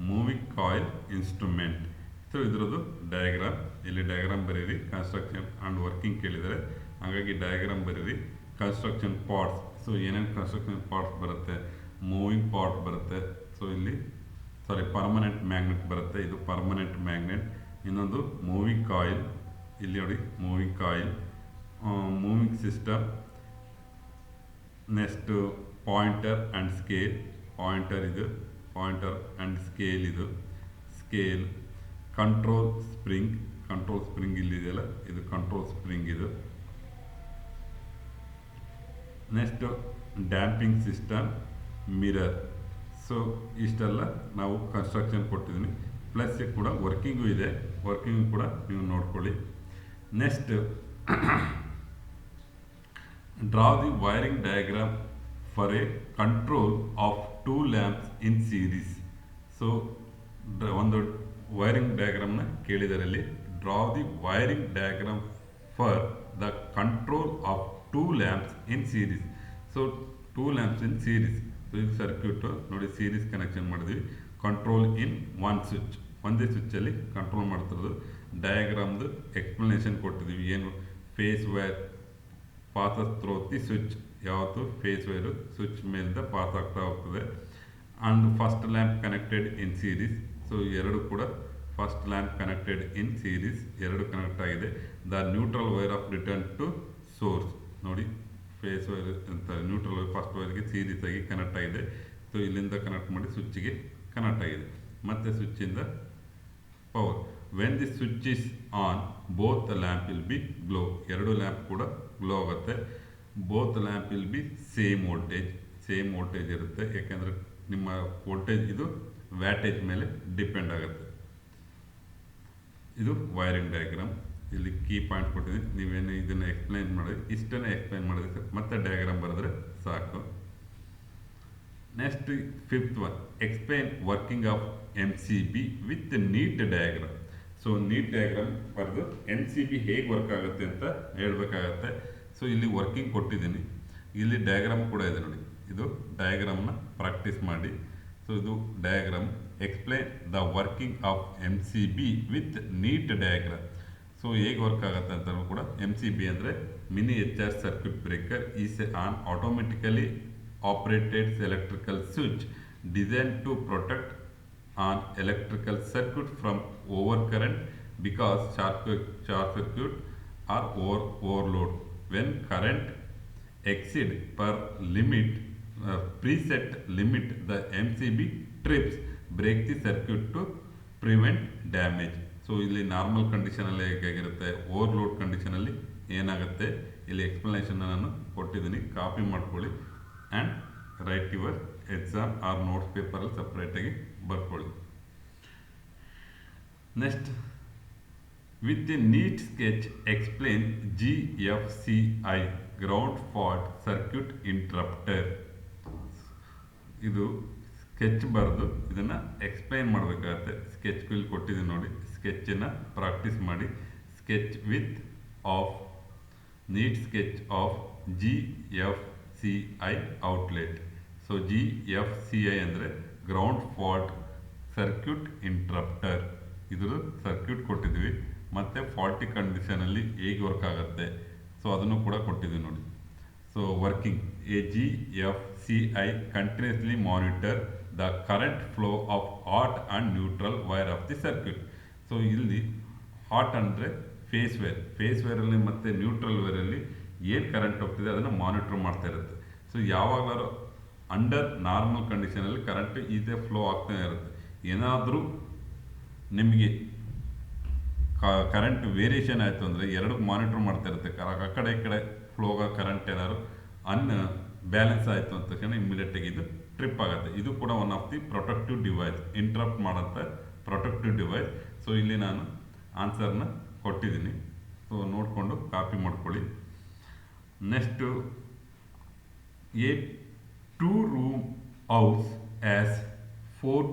moving coil instrument. So ಇದರದ್ದು ಡಯಾಗ್ರಾಮ್, ಇಲ್ಲಿ ಡಯಾಗ್ರಾಮ್ ಬರೀರಿ. ಕನ್ಸ್ಟ್ರಕ್ಷನ್ ಆ್ಯಂಡ್ ವರ್ಕಿಂಗ್ ಕೇಳಿದರೆ, ಹಾಗಾಗಿ ಡಯಾಗ್ರಾಮ್ ಬರೀರಿ. ಕನ್ಸ್ಟ್ರಕ್ಷನ್ ಪಾರ್ಟ್ಸ್, ಸೊ ಏನೇನು ಕನ್ಸ್ಟ್ರಕ್ಷನ್ ಪಾರ್ಟ್ಸ್ ಬರುತ್ತೆ, ಮೂವಿಂಗ್ ಪಾರ್ಟ್ ಬರುತ್ತೆ. ಸೊ ಇಲ್ಲಿ ಪರ್ಮನೆಂಟ್ ಮ್ಯಾಗ್ನೆಟ್ ಬರುತ್ತೆ, ಇದು ಪರ್ಮನೆಂಟ್ ಮ್ಯಾಗ್ನೆಟ್. ಇನ್ನೊಂದು ಮೂವಿಂಗ್ ಕಾಯಿಲ್, ಇಲ್ಲಿ ನೋಡಿ moving coil, moving system. Next pointer and scale, pointer ಇದು, ಪಾಯಿಂಟರ್ ಆ್ಯಂಡ್ ಸ್ಕೇಲ್ ಇದು ಸ್ಕೇಲ್. ಕಂಟ್ರೋಲ್ ಸ್ಪ್ರಿಂಗ್ ಇಲ್ಲಿದೆಯಲ್ಲ, ಇದು ಕಂಟ್ರೋಲ್ ಸ್ಪ್ರಿಂಗ್ ಇದು. Next damping system, mirror. So ಇಷ್ಟೆಲ್ಲ ನಾವು ಕನ್ಸ್ಟ್ರಕ್ಷನ್ ಕೊಟ್ಟಿದ್ದೀನಿ, ಪ್ಲಸ್ ಕೂಡ ವರ್ಕಿಂಗು ಇದೆ, ವರ್ಕಿಂಗು ಕೂಡ ನೀವು ನೋಡ್ಕೊಳ್ಳಿ. Next draw the wiring diagram for a control of 2 lamps in series. So ಒಂದು ವೈರಿಂಗ್ ಡಯಾಗ್ರಾಮ್ನ ಕೇಳಿದ್ದಾರೆ ಇಲ್ಲಿ. Draw the wiring diagram for the control of 2 lamps in series. So 2 lamps in series. So ಇದು circuit ನೋಡಿ, series connection ಮಾಡಿದ್ವಿ. Control in 1 switch, ಒಂದೇ ಸ್ವಿಚ್ಚಲ್ಲಿ control ಮಾಡ್ತಿರೋದು. ಡಯಾಗ್ರಾಮ್ದು ಎಕ್ಸ್ಪ್ಲನೇಷನ್ ಕೊಟ್ಟಿದ್ದೀವಿ, ಏನು phase wire passes through the switch, ಯಾವತ್ತು ಫೇಸ್ ವೈರು ಸ್ವಿಚ್ ಮೇಲಿಂದ ಪಾಸ್ ಆಗ್ತಾ ಹೋಗ್ತದೆ. And first lamp connected in series, so ಎರಡು ಕೂಡ first lamp connected in series, ಎರಡು ಕನೆಕ್ಟ್ ಆಗಿದೆ. The neutral wire of return to source, ನೋಡಿ ಫೇಸ್ ವೈರ್ ಅಂತ ನ್ಯೂಟ್ರಲ್ ವೈರ್ ಫಸ್ಟ್ ವೈರ್ಗೆ ಸೀರೀಸ್ ಆಗಿ ಕನೆಕ್ಟ್ ಆಗಿದೆ. ಸೊ ಇಲ್ಲಿಂದ ಕನೆಕ್ಟ್ ಮಾಡಿ ಸ್ವಿಚ್ಗೆ ಕನೆಕ್ಟ್ ಆಗಿದೆ. ಮತ್ತು ಸ್ವಿಚ್ಚಿಂದ power, when the switch is on both lamp will be glow, ಎರಡು ಲ್ಯಾಂಪ್ ಕೂಡ ಗ್ಲೋ ಆಗುತ್ತೆ. Both lamp will be same voltage ಇರುತ್ತೆ, ಯಾಕೆಂದರೆ ನಿಮ್ಮ ವೋಲ್ಟೇಜ್ ಇದು ವ್ಯಾಟೇಜ್ ಮೇಲೆ ಡಿಪೆಂಡ್ ಆಗುತ್ತೆ. ಇದು ವೈರಿಂಗ್ ಡಯಾಗ್ರಾಮ್. ಇಲ್ಲಿ ಕೀ ಪಾಯಿಂಟ್ ಕೊಟ್ಟಿದ್ದೀನಿ, ನೀವೇನು ಇದನ್ನು ಎಕ್ಸ್ಪ್ಲೈನ್ ಮಾಡಿದ್ರೆ ಇಷ್ಟನ್ನೇ ಎಕ್ಸ್ಪ್ಲೈನ್ ಮಾಡಿದ್ರೆ ಮತ್ತೆ ಡಯಾಗ್ರಾಮ್ ಬರೆದ್ರೆ ಸಾಕು. Next fifth one, explain working of MCB with neat diagram. So neat diagram ಬರೆದು MCB ಹೇಗೆ ವರ್ಕ್ ಆಗುತ್ತೆ ಅಂತ ಹೇಳಬೇಕಾಗತ್ತೆ. ಸೊ ಇಲ್ಲಿ ವರ್ಕಿಂಗ್ ಕೊಟ್ಟಿದ್ದೀನಿ, ಇಲ್ಲಿ ಡಯಾಗ್ರಾಮ್ ಕೂಡ ಇದೆ ನೋಡಿ, ಇದು ಡಯಾಗ್ರಾಮ್ನ ಪ್ರಾಕ್ಟೀಸ್ ಮಾಡಿ. ಸೊ ಇದು diagram, explain the working of MCB with neat diagram. So ಹೇಗೆ ವರ್ಕ್ ಆಗುತ್ತೆ ಅಂತ ಕೂಡ, MCB ಅಂದರೆ miniature circuit breaker is an automatically operated electrical switch design to protect an electrical circuit from over current because short circuit or overload. When current exceed per limit preset limit, the MCB trips break the circuit to prevent damage. So ಇಲ್ಲಿ normal ಕಂಡೀಷನಲ್ಲಿ ಹೇಗಿರುತ್ತೆ, overload ಕಂಡೀಷನಲ್ಲಿ ಏನಾಗುತ್ತೆ, ಇಲ್ಲಿ explanation ನಾನು ಕೊಟ್ಟಿದ್ದೀನಿ, copy ಮಾಡ್ಕೊಳ್ಳಿ and write your exam or notes ಪೇಪರಲ್ಲಿ ಸಪ್ರೇಟಾಗಿ ಬರ್ಕೊಳ್ಳಿ. Next, with a neat sketch explain GFCI ground fault circuit interrupter. ಇದು ಸ್ಕೆಚ್ ಬರೆದು ಇದನ್ನು ಎಕ್ಸ್ಪ್ಲೈನ್ ಮಾಡಬೇಕಾಗತ್ತೆ. ಸ್ಕೆಚ್ ಇಲ್ಲಿ ಕೊಟ್ಟಿದ್ದೀನಿ ನೋಡಿ, ಸ್ಕೆಚ್ಚನ್ನು ಪ್ರಾಕ್ಟೀಸ್ ಮಾಡಿ. Sketch with of neat sketch of GFCI outlet. So GFCI ಅಂದರೆ ಗ್ರೌಂಡ್ ಫಾಲ್ಟ್ ಸರ್ಕ್ಯೂಟ್ ಇಂಟ್ರಪ್ಟರ್. ಇದ್ರ ಸರ್ಕ್ಯೂಟ್ ಕೊಟ್ಟಿದ್ವಿ, ಮತ್ತು ಫಾಲ್ಟಿ ಕಂಡೀಷನಲ್ಲಿ ಹೇಗೆ ವರ್ಕ್ ಆಗುತ್ತೆ ಸೊ ಅದನ್ನು ಕೂಡ ಕೊಟ್ಟಿದ್ದೀವಿ ನೋಡಿ. So working, A GFCI continuously monitor the current flow of hot and neutral wire of the circuit. So ಇಲ್ಲಿ ಹಾಟ್ ಅಂದರೆ ಫೇಸ್ ವೈರಲ್ಲಿ ಮತ್ತು ನ್ಯೂಟ್ರಲ್ ವೈರಲ್ಲಿ ಏನು ಕರೆಂಟ್ ಹೋಗ್ತಿದೆ ಅದನ್ನು ಮಾನಿಟರ್ ಮಾಡ್ತಾ ಇರುತ್ತೆ. ಸೊ ಯಾವಾಗಲಾದ್ರು ಅಂಡರ್ ನಾರ್ಮಲ್ ಕಂಡೀಷನಲ್ಲಿ ಕರೆಂಟ್ ಈಸೇ ಫ್ಲೋ ಆಗ್ತಾನೆ ಇರುತ್ತೆ. ಏನಾದರೂ ನಿಮಗೆ ಕರೆಂಟ್ ವೇರಿಯೇಷನ್ ಆಯಿತು ಅಂದರೆ ಎರಡು ಮಾನಿಟರ್ ಮಾಡ್ತಾ ಇರುತ್ತೆ. ಆ ಕಡೆ ಈ ಕಡೆ ಫ್ಲೋ ಆಗೋ ಕರೆಂಟ್ ಏನಾದ್ರು ಬ್ಯಾಲೆನ್ಸ್ ಆಯಿತು ಅಂತ ತಕ್ಷಣ ಇಮ್ಮಿಡಿಯೇಟಾಗಿ ಇದು ಟ್ರಿಪ್ ಆಗುತ್ತೆ. ಇದು ಕೂಡ one of the protective device, interrupt ಮಾಡೋಂಥ ಪ್ರೊಟೆಕ್ಟಿವ್ ಡಿವೈಸ್. ಸೊ ಇಲ್ಲಿ ನಾನು ಆನ್ಸರ್ನ ಕೊಟ್ಟಿದ್ದೀನಿ, ಸೊ ನೋಡಿಕೊಂಡು ಕಾಪಿ ಮಾಡ್ಕೊಳ್ಳಿ. Next, A 2-room house as 4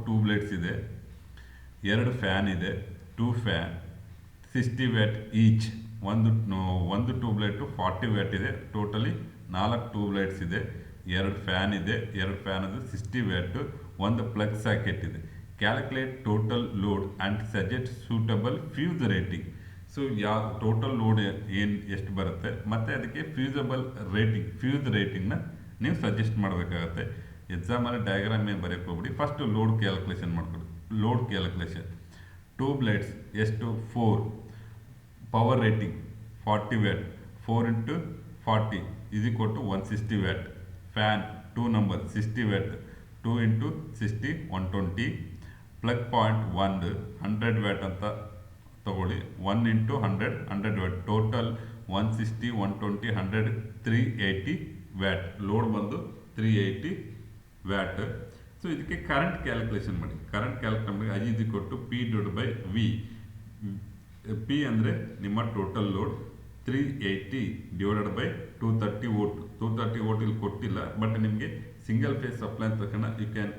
ಟ್ಯೂಬ್ಲೈಟ್ಸ್ ಇದೆ, 2 ಫ್ಯಾನ್ ಇದೆ, 2 ಫ್ಯಾನ್ 60 ವ್ಯಾಟ್ ಈಚ್. ಒಂದು ಟ್ಯೂಬ್ಲೈಟು 40 ವ್ಯಾಟ್ ಇದೆ. ಟೋಟಲಿ 4 ಟ್ಯೂಬ್ಲೈಟ್ಸ್ ಇದೆ, 2 ಫ್ಯಾನ್ ಇದೆ, 2 ಫ್ಯಾನ್ ಅದು 60 ವ್ಯಾಟು, ಒಂದು ಪ್ಲಗ್ ಸಾಕೆಟ್ ಇದೆ. Calculate total load and suggest suitable fuse rating. So total load ಎಷ್ಟು ಬರುತ್ತೆ ಮತ್ತು ಅದಕ್ಕೆ ಫ್ಯೂಸ್ ರೇಟಿಂಗ್ನ ನೀವು ಸಜೆಸ್ಟ್ ಮಾಡಬೇಕಾಗತ್ತೆ. ಎಕ್ಸಾಮಲ್ಲಿ ಡಯಾಗ್ರಾಮ್ ಏನು ಬರೆಯೋಕ್ಕೆ ಹೋಗ್ಬಿಡಿ, ಫಸ್ಟು ಲೋಡ್ ಕ್ಯಾಲ್ಕುಲೇಷನ್ ಮಾಡ್ಕೊಳ್ಳಿ. ಲೋಡ್ ಕ್ಯಾಲ್ಕುಲೇಷನ್, ಟ್ಯೂಬ್ಲೈಟ್ಸ್ ಎಷ್ಟು 4, power rating 40 watt, 4 × 40 = 160 watt. Fan 2 number 60 watt, 2 × 60 120. Plug point 100 watt ಅಂತ ತಗೊಳ್ಳಿ, 1 × 100 ವ್ಯಾಟ್. Total 160 120 100 380 watt. ಲೋಡ್ ಬಂದು 380 ವ್ಯಾಟ್. ಸೊ ಇದಕ್ಕೆ ಕರೆಂಟ್ ಕ್ಯಾಲ್ಕುಲೇಷನ್ ಮಾಡಿ. I = P/V. P ಅಂದರೆ ನಿಮ್ಮ ಟೋಟಲ್ ಲೋಡ್, 380 / 230 ವೋಲ್ಟ್. 230 ವೋಲ್ಟ್ ಇಲ್ಲಿ ಕೊಟ್ಟಿಲ್ಲ, ಬಟ್ ನಿಮಗೆ ಸಿಂಗಲ್ ಫೇಸ್ ಸಪ್ಲೈ ಅಂತ ತಕ್ಷಣ ಯು ಕ್ಯಾನ್,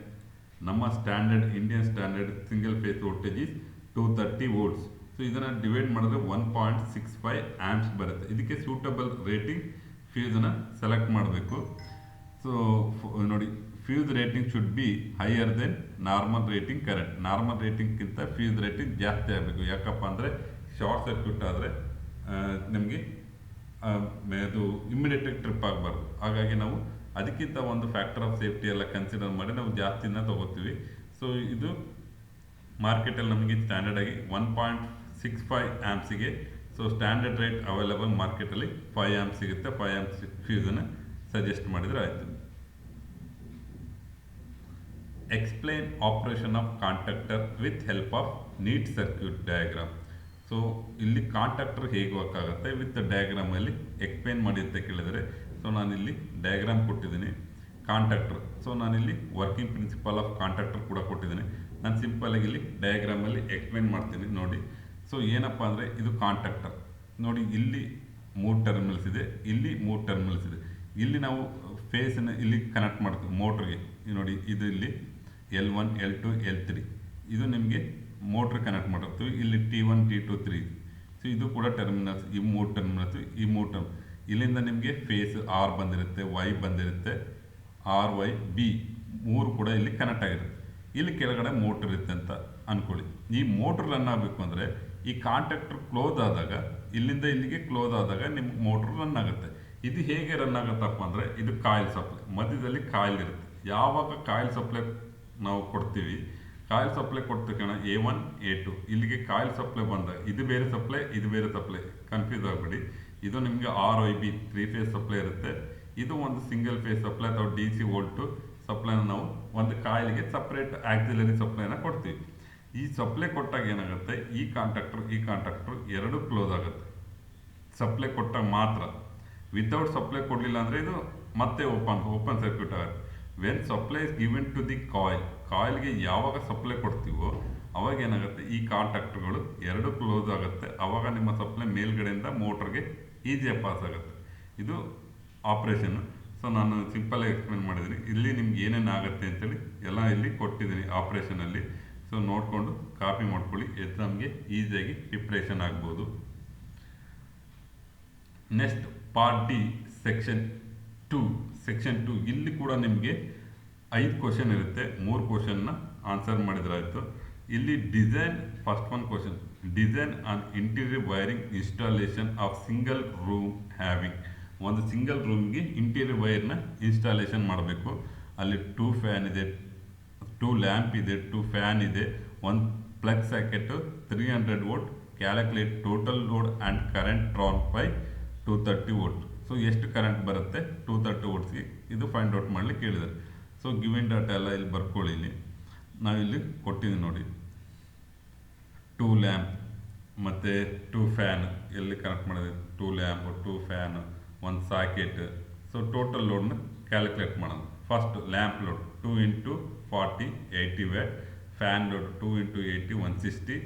ನಮ್ಮ standard Indian standard single phase voltage is 230 volts. So ಇದನ್ನು ಡಿವೈಡ್ ಮಾಡಿದ್ರೆ 1.65 ಆ್ಯಂಪ್ಸ್ ಬರುತ್ತೆ. ಇದಕ್ಕೆ ಸೂಟಬಲ್ ರೇಟಿಂಗ್ ಫ್ಯೂಸನ್ನು ಸೆಲೆಕ್ಟ್ ಮಾಡಬೇಕು. ಸೊ ನೋಡಿ, fuse rating should be higher than normal rating current. Normal ರೇಟಿಂಗ್ಗಿಂತ ಫ್ಯೂಸ್ ರೇಟಿಂಗ್ ಜಾಸ್ತಿ ಆಗಬೇಕು. ಯಾಕಪ್ಪ ಅಂದರೆ ಶಾರ್ಟ್ ಸರ್ಕ್ಯೂಟ್ ಆದರೆ ನಿಮಗೆ ಅದು ಇಮ್ಮಿಡಿಯೇಟಾಗಿ ಟ್ರಿಪ್ ಆಗಬಾರ್ದು. ಹಾಗಾಗಿ ನಾವು ಅದಕ್ಕಿಂತ ಒಂದು ಫ್ಯಾಕ್ಟರ್ ಆಫ್ ಸೇಫ್ಟಿ ಎಲ್ಲ ಕನ್ಸಿಡರ್ ಮಾಡಿ ನಾವು ಜಾಸ್ತಿನ ತಗೋತೀವಿ. ಸೊ ಇದು ಮಾರ್ಕೆಟಲ್ಲಿ ನಮಗೆ ಸ್ಟ್ಯಾಂಡರ್ಡ್ ಆಗಿ 1.65 ಆ್ಯಮ್ಸಿಗೆ ಸೊ ಸ್ಟ್ಯಾಂಡರ್ಡ್ ರೇಟ್ ಅವೈಲೇಬಲ್ ಮಾರ್ಕೆಟಲ್ಲಿ 5 ಆ್ಯಮ್ಸ್ ಸಿಗುತ್ತೆ. 5 ಆ್ಯಮ್ಸ್ ಫ್ಯೂಸನ್ನು ಸಜೆಸ್ಟ್ ಮಾಡಿದರೆ ಆಯಿತು. Explain operation of contactor with help of neat circuit diagram. So ಇಲ್ಲಿ ಕಾಂಟ್ಯಾಕ್ಟರ್ ಹೇಗೆ ವರ್ಕ್ ಆಗುತ್ತೆ ವಿತ್ ಡಯಾಗ್ರಾಮಲ್ಲಿ ಎಕ್ಸ್ಪ್ಲೈನ್ ಮಾಡಿ ಅಂತ ಕೇಳಿದರೆ, ಸೊ ನಾನಿಲ್ಲಿ ಡಯಾಗ್ರಾಮ್ ಕೊಟ್ಟಿದ್ದೀನಿ ಕಾಂಟ್ಯಾಕ್ಟರ್. ಸೊ ನಾನಿಲ್ಲಿ ವರ್ಕಿಂಗ್ ಪ್ರಿನ್ಸಿಪಲ್ ಆಫ್ ಕಾಂಟ್ಯಾಕ್ಟರ್ ಕೂಡ ಕೊಟ್ಟಿದ್ದೀನಿ. ನಾನು ಸಿಂಪಲಾಗಿ ಇಲ್ಲಿ ಡಯಾಗ್ರಾಮಲ್ಲಿ ಎಕ್ಸ್ಪ್ಲೈನ್ ಮಾಡ್ತೀನಿ ನೋಡಿ. ಸೊ ಏನಪ್ಪ ಅಂದರೆ ಇದು ಕಾಂಟ್ಯಾಕ್ಟರ್ ನೋಡಿ, ಇಲ್ಲಿ 3 ಟರ್ಮಿನಲ್ಸ್ ಇದೆ, ಇಲ್ಲಿ 3 ಟರ್ಮಿನಲ್ಸ್ ಇದೆ. ಇಲ್ಲಿ ನಾವು ಫೇಸನ್ನು ಇಲ್ಲಿ ಕನೆಕ್ಟ್ ಮಾಡ್ತೀವಿ ಮೋಟ್ರಿಗೆ. ನೋಡಿ ಇದು ಇಲ್ಲಿ L1 L2 L3 ಇದು ನಿಮಗೆ ಮೋಟ್ರ್ ಕನೆಕ್ಟ್ ಮಾಡಿರ್ತೀವಿ. ಇಲ್ಲಿ T1 T2 3. ಸೊ ಇದು ಕೂಡ ಟರ್ಮಿನಲ್ಸ್, ಈ 3 ಟರ್ಮಿನಲ್ಸ್, ಈ 3 ಟರ್ಮ್. ಇಲ್ಲಿಂದ ನಿಮಗೆ ಫೇಸ್ R ಬಂದಿರುತ್ತೆ, Y ಬಂದಿರುತ್ತೆ, RY B 3 ಕೂಡ ಇಲ್ಲಿ ಕನೆಕ್ಟ್ ಆಗಿರುತ್ತೆ. ಇಲ್ಲಿ ಕೆಳಗಡೆ ಮೋಟ್ರ್ ಇರುತ್ತೆ ಅಂತ ಅಂದ್ಕೊಳ್ಳಿ. ಈ ಮೋಟ್ರ್ ರನ್ ಆಗಬೇಕು ಅಂದರೆ ಈ ಕಾಂಟ್ಯಾಕ್ಟರ್ ಕ್ಲೋಸ್ ಆದಾಗ, ಇಲ್ಲಿಂದ ಇಲ್ಲಿಗೆ ಕ್ಲೋಸ್ ಆದಾಗ ನಿಮ್ಗೆ ಮೋಟ್ರ್ ರನ್ ಆಗುತ್ತೆ. ಇದು ಹೇಗೆ ರನ್ ಆಗುತ್ತಪ್ಪ ಅಂದರೆ ಇದು ಕಾಯಿಲ್ ಸಪ್ಲೈ, ಮಧ್ಯದಲ್ಲಿ ಕಾಯಿಲ್ ಇರುತ್ತೆ. ಯಾವಾಗ ಕಾಯಿಲ್ ಸಪ್ಲೈ ನಾವು ಕೊಡ್ತೀವಿ, ಕಾಯಿಲ್ ಸಪ್ಲೈ ಕೊಡ್ತಕ್ಕಣ A1 A2 ಇಲ್ಲಿಗೆ ಕಾಯಿಲ್ ಸಪ್ಲೈ ಬಂದಾಗ ಇದು ಬೇರೆ ಸಪ್ಲೈ, ಇದು ಬೇರೆ ಸಪ್ಲೈ, ಕನ್ಫ್ಯೂಸ್ ಆಗಬೇಡಿ. ಇದು ನಿಮಗೆ RYB 3 ಫೇಸ್ ಸಪ್ಲೈ ಇರುತ್ತೆ. ಇದು ಒಂದು ಸಿಂಗಲ್ ಫೇಸ್ ಸಪ್ಲೈ ಅಥವಾ DC ವೋಲ್ಟು ಸಪ್ಲೈನ ನಾವು ಒಂದು ಕಾಯಿಲ್ಗೆ ಸಪ್ರೇಟ್ ಆಕ್ಸಿಲರಿ ಸಪ್ಲೈನ ಕೊಡ್ತೀವಿ. ಈ ಸಪ್ಲೈ ಕೊಟ್ಟಾಗ ಏನಾಗುತ್ತೆ, ಈ ಕಾಂಟ್ಯಾಕ್ಟರ್ ಎರಡು ಕ್ಲೋಸ್ ಆಗುತ್ತೆ ಸಪ್ಲೈ ಕೊಟ್ಟಾಗ ಮಾತ್ರ. ವಿತೌಟ್ ಸಪ್ಲೈ ಕೊಡಲಿಲ್ಲ ಅಂದರೆ ಇದು ಮತ್ತೆ ಓಪನ್ ಸರ್ಕ್ಯೂಟ್ ಆಗುತ್ತೆ. When supply is given to the ಕಾಯಿಲ್ಗೆ ಯಾವಾಗ ಸಪ್ಲೈ ಕೊಡ್ತೀವೋ ಅವಾಗ ಏನಾಗುತ್ತೆ, ಈ ಕಾಂಟ್ಯಾಕ್ಟರ್ಗಳು ಎರಡು ಕ್ಲೋಸ್ ಆಗುತ್ತೆ. ಆವಾಗ ನಿಮ್ಮ ಸಪ್ಲೈ ಮೇಲ್ಗಡೆಯಿಂದ ಮೋಟ್ರಿಗೆ ಈಸಿಯಾಗಿ ಪಾಸ್ ಆಗುತ್ತೆ. ಇದು ಆಪ್ರೇಷನ್. ಸೊ ನಾನು ಸಿಂಪಲಾಗಿ ಎಕ್ಸ್ಪ್ಲೇನ್ ಮಾಡಿದ್ದೀನಿ. ಇಲ್ಲಿ ನಿಮ್ಗೆ ಏನೇನು ಆಗುತ್ತೆ ಅಂತೇಳಿ ಎಲ್ಲ ಇಲ್ಲಿ ಕೊಟ್ಟಿದ್ದೀನಿ ಆಪ್ರೇಷನಲ್ಲಿ. ಸೊ ನೋಡಿಕೊಂಡು ಕಾಪಿ ಮಾಡ್ಕೊಳ್ಳಿ, ಎಕ್ಸಾಮ್ಗೆ ಈಸಿಯಾಗಿ ಪ್ರಿಪ್ರೇಷನ್ ಆಗ್ಬೋದು. ನೆಕ್ಸ್ಟ್ ಪಾರ್ಟ್ ಡಿ ಸೆಕ್ಷನ್ 2 ಇಲ್ಲಿ ಕೂಡ ನಿಮಗೆ 5 ಕ್ವಶನ್ ಇರುತ್ತೆ. 3 ಕ್ವಶನ್ನ ಆನ್ಸರ್ ಮಾಡಿದ್ರೆ ಆಯಿತು. ಇಲ್ಲಿ design first 1 question, design on interior wiring installation of single room having. ಒಂದು ಸಿಂಗಲ್ ರೂಮ್ಗೆ ಇಂಟೀರಿಯರ್ ವೈರ್ನ ಇನ್ಸ್ಟಾಲೇಷನ್ ಮಾಡಬೇಕು. ಅಲ್ಲಿ 2 ಫ್ಯಾನ್ ಇದೆ, 2 ಲ್ಯಾಂಪ್ ಇದೆ, 2 ಫ್ಯಾನ್ ಇದೆ, 1 plug socket, 300 volt. Calculate total load and current drawn by 230 volt. So ಎಷ್ಟು ಕರೆಂಟ್ ಬರುತ್ತೆ 230 ವೋಲ್ಟ್ಸ್ಗೆ, ಇದು ಫೈಂಡ್ ಔಟ್ ಮಾಡಲಿಕ್ಕೆ ಹೇಳಿದ್ದಾರೆ. ಸೊ ಗಿವಿನ್ ಡಾಟಾ ಎಲ್ಲ ಇಲ್ಲಿ ಬರ್ಕೊಳ್ಳಿ. ಇಲ್ಲಿ ನಾವಿಲ್ಲಿ ಕೊಟ್ಟಿದ್ದೀವಿ ನೋಡಿ, 2 ಲ್ಯಾಂಪ್ ಮತ್ತು 2 ಫ್ಯಾನ್ ಎಲ್ಲಿ ಕನೆಕ್ಟ್ ಮಾಡಿದೆ, 2 lamp, 2 fan, 1 socket. So total ಲೋಡ್ನ ಕ್ಯಾಲ್ಕುಲೇಟ್ ಮಾಡೋದು. First lamp load 2 × 40 80 watt, fan load 2 × 80 160,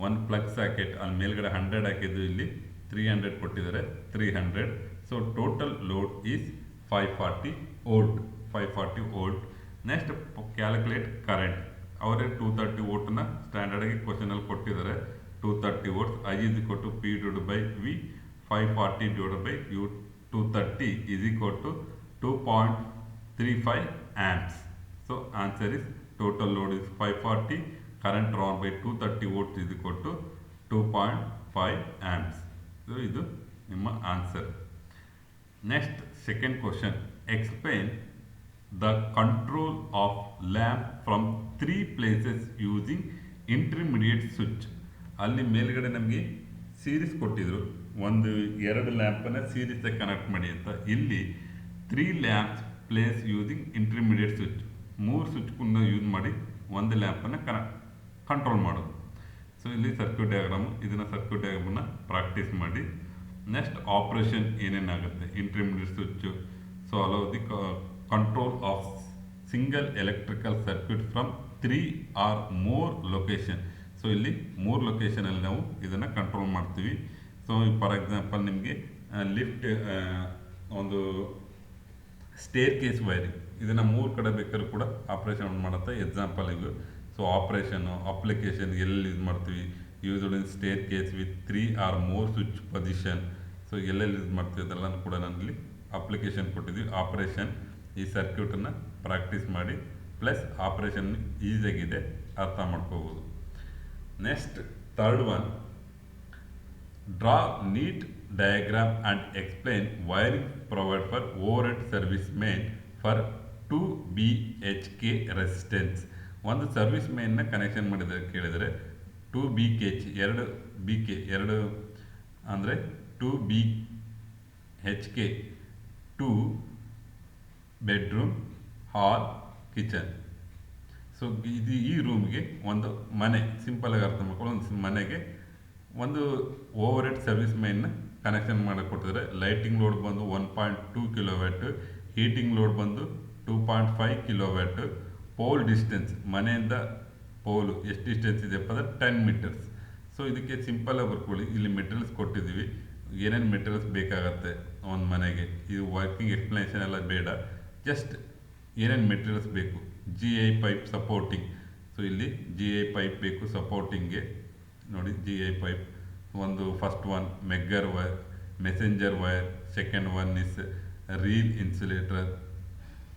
1 plug socket ಅಲ್ಲಿ ಮೇಲ್ಗಡೆ 100 ಹಾಕಿದ್ದು, ಇಲ್ಲಿ 300 ಕೊಟ್ಟಿದ್ದಾರೆ 300. So total load is 540 volt. Next calculate current. ಅವರೇ 230 ವೋಲ್ಟ್ನ ಸ್ಟ್ಯಾಂಡರ್ಡಾಗಿ ಕ್ವಶನಲ್ಲಿ ಕೊಟ್ಟಿದ್ದಾರೆ. 230 volts I = P/V, 540 U 230 = 2.35 amps. So answer is total load is 540, current drawn by 230 volts is equal to 2.5 amps. So ಇದು ನಿಮ್ಮ answer. Next second question, explain the control of lamp from 3 places using intermediate switch. ಅಲ್ಲಿ ಮೇಲ್ಗಡೆ ನಮಗೆ series ಕೊಟ್ಟಿದ್ರು, 2 ಲ್ಯಾಂಪನ್ನು ಸೀರೀಸಾಗಿ connect ಮಾಡಿ ಅಂತ. ಇಲ್ಲಿ 3 lamps place using intermediate switch, 3 ಸ್ವಿಚ್ಗಳನ್ನ ಯೂಸ್ ಮಾಡಿ 1 ಲ್ಯಾಂಪನ್ನು ಕಂಟ್ರೋಲ್ ಮಾಡೋದು. ಸೊ ಇಲ್ಲಿ ಸರ್ಕ್ಯೂಟ್ ಡಯಾಗ್ರಾಮು, ಇದನ್ನು ಸರ್ಕ್ಯೂಟ್ ಡಯಾಗ್ರಾಮನ್ನು ಪ್ರಾಕ್ಟೀಸ್ ಮಾಡಿ. ನೆಕ್ಸ್ಟ್ ಆಪ್ರೇಷನ್ ಏನೇನಾಗುತ್ತೆ, intermediate switch. So allow the control of single electrical circuit from 3 or more location. So ಇಲ್ಲಿ 3 ಲೊಕೇಶನಲ್ಲಿ ನಾವು ಇದನ್ನು ಕಂಟ್ರೋಲ್ ಮಾಡ್ತೀವಿ. ಸೊ ಫಾರ್ ಎಕ್ಸಾಂಪಲ್ ನಿಮಗೆ ಲಿಫ್ಟ್, ಒಂದು ಸ್ಟೇರ್ ಕೇಸ್ ವೈರಿಂಗ್, ಇದನ್ನು 3 ಕಡೆ ಬೇಕಾದ್ರೂ ಕೂಡ ಆಪ್ರೇಷನ್ ಮಾಡುತ್ತೆ. ಎಕ್ಸಾಂಪಲ್ ಇದು. ಸೊ ಆಪ್ರೇಷನ್ನು ಅಪ್ಲಿಕೇಶನ್ ಎಲ್ಲಿ ಯೂಸ್ ಮಾಡ್ತೀವಿ, used in stair case with 3 or more switch position. So ಎಲ್ಲೆಲ್ಲಿ ಯೂಸ್ ಮಾಡ್ತೀವಿ ಅದೆಲ್ಲ ಕೂಡ ನಾನಿಲ್ಲಿ ಅಪ್ಲಿಕೇಶನ್ ಕೊಟ್ಟಿದ್ದೀವಿ. ಆಪ್ರೇಷನ್ ಈ ಸರ್ಕ್ಯೂಟನ್ನು ಪ್ರಾಕ್ಟೀಸ್ ಮಾಡಿ, ಪ್ಲಸ್ ಆಪ್ರೇಷನ್ ಈಸಿಯಾಗಿದೆ, ಅರ್ಥ ಮಾಡ್ಕೋಬೋದು. Next third one, draw neat diagram and explain wiring provide for overhead service main for 2 BHK resistance. ಒಂದು ಸರ್ವಿಸ್ ಮೇನ್ನ ಕನೆಕ್ಷನ್ ಮಾಡಿದರೆ ಕೇಳಿದರೆ 2 BHK, 2 BK, 2 ಅಂದರೆ 2 BHK, 2 ಬೆಡ್ರೂಮ್, ಹಾಲ್, ಕಿಚನ್. ಸೊ ಇದು ಈ ರೂಮ್ಗೆ ಒಂದು ಮನೆ, ಸಿಂಪಲಾಗಿ ಅರ್ಥ ಮಾಡ್ಕೊಳ್ಳೋ ಒಂದು ಮನೆಗೆ ಒಂದು ಓವರ್ ಹೆಡ್ ಸರ್ವಿಸ್ ಮೇನ್ನ ಕನೆಕ್ಷನ್ ಮಾಡಕ್ಕೆ ಕೊಟ್ಟಿದ್ದಾರೆ. ಲೈಟಿಂಗ್ ಲೋಡ್ ಬಂದು 1.2 ಕಿಲೋವ್ಯಾಟ್, ಹೀಟಿಂಗ್ ಲೋಡ್ ಬಂದು 2.5 ಕಿಲೋವ್ಯಾಟ್, ಪೋಲ್ ಡಿಸ್ಟೆನ್ಸ್ ಮನೆಯಿಂದ ಪೋಲು ಎಷ್ಟು ಡಿಸ್ಟೆನ್ಸ್ ಇದೆಯಪ್ಪ ಅಂದರೆ 10 ಮೀಟರ್ಸ್. ಸೊ ಇದಕ್ಕೆ ಸಿಂಪಲಾಗಿ ಬರ್ಕೊಳ್ಳಿ, ಇಲ್ಲಿ ಮೆಟೀರಿಯಲ್ಸ್ ಕೊಟ್ಟಿದ್ದೀವಿ, ಏನೇನು ಮೆಟೀರಿಯಲ್ಸ್ ಬೇಕಾಗತ್ತೆ ಒಂದು ಮನೆಗೆ. ಇದು ವರ್ಕಿಂಗ್ ಎಕ್ಸ್ಪ್ಲನೇಷನ್ ಎಲ್ಲ ಬೇಡ, ಜಸ್ಟ್ ಏನೇನು ಮೆಟೀರಿಯಲ್ಸ್ ಬೇಕು. GI ಪೈಪ್ ಸಪೋರ್ಟಿಂಗ್, ಸೊ ಇಲ್ಲಿ GI ಪೈಪ್ ಬೇಕು ಸಪೋರ್ಟಿಂಗ್ಗೆ. ನೋಡಿ GI ಪೈಪ್ ಒಂದು first one megger wire, messenger wire, second one is reel insulator,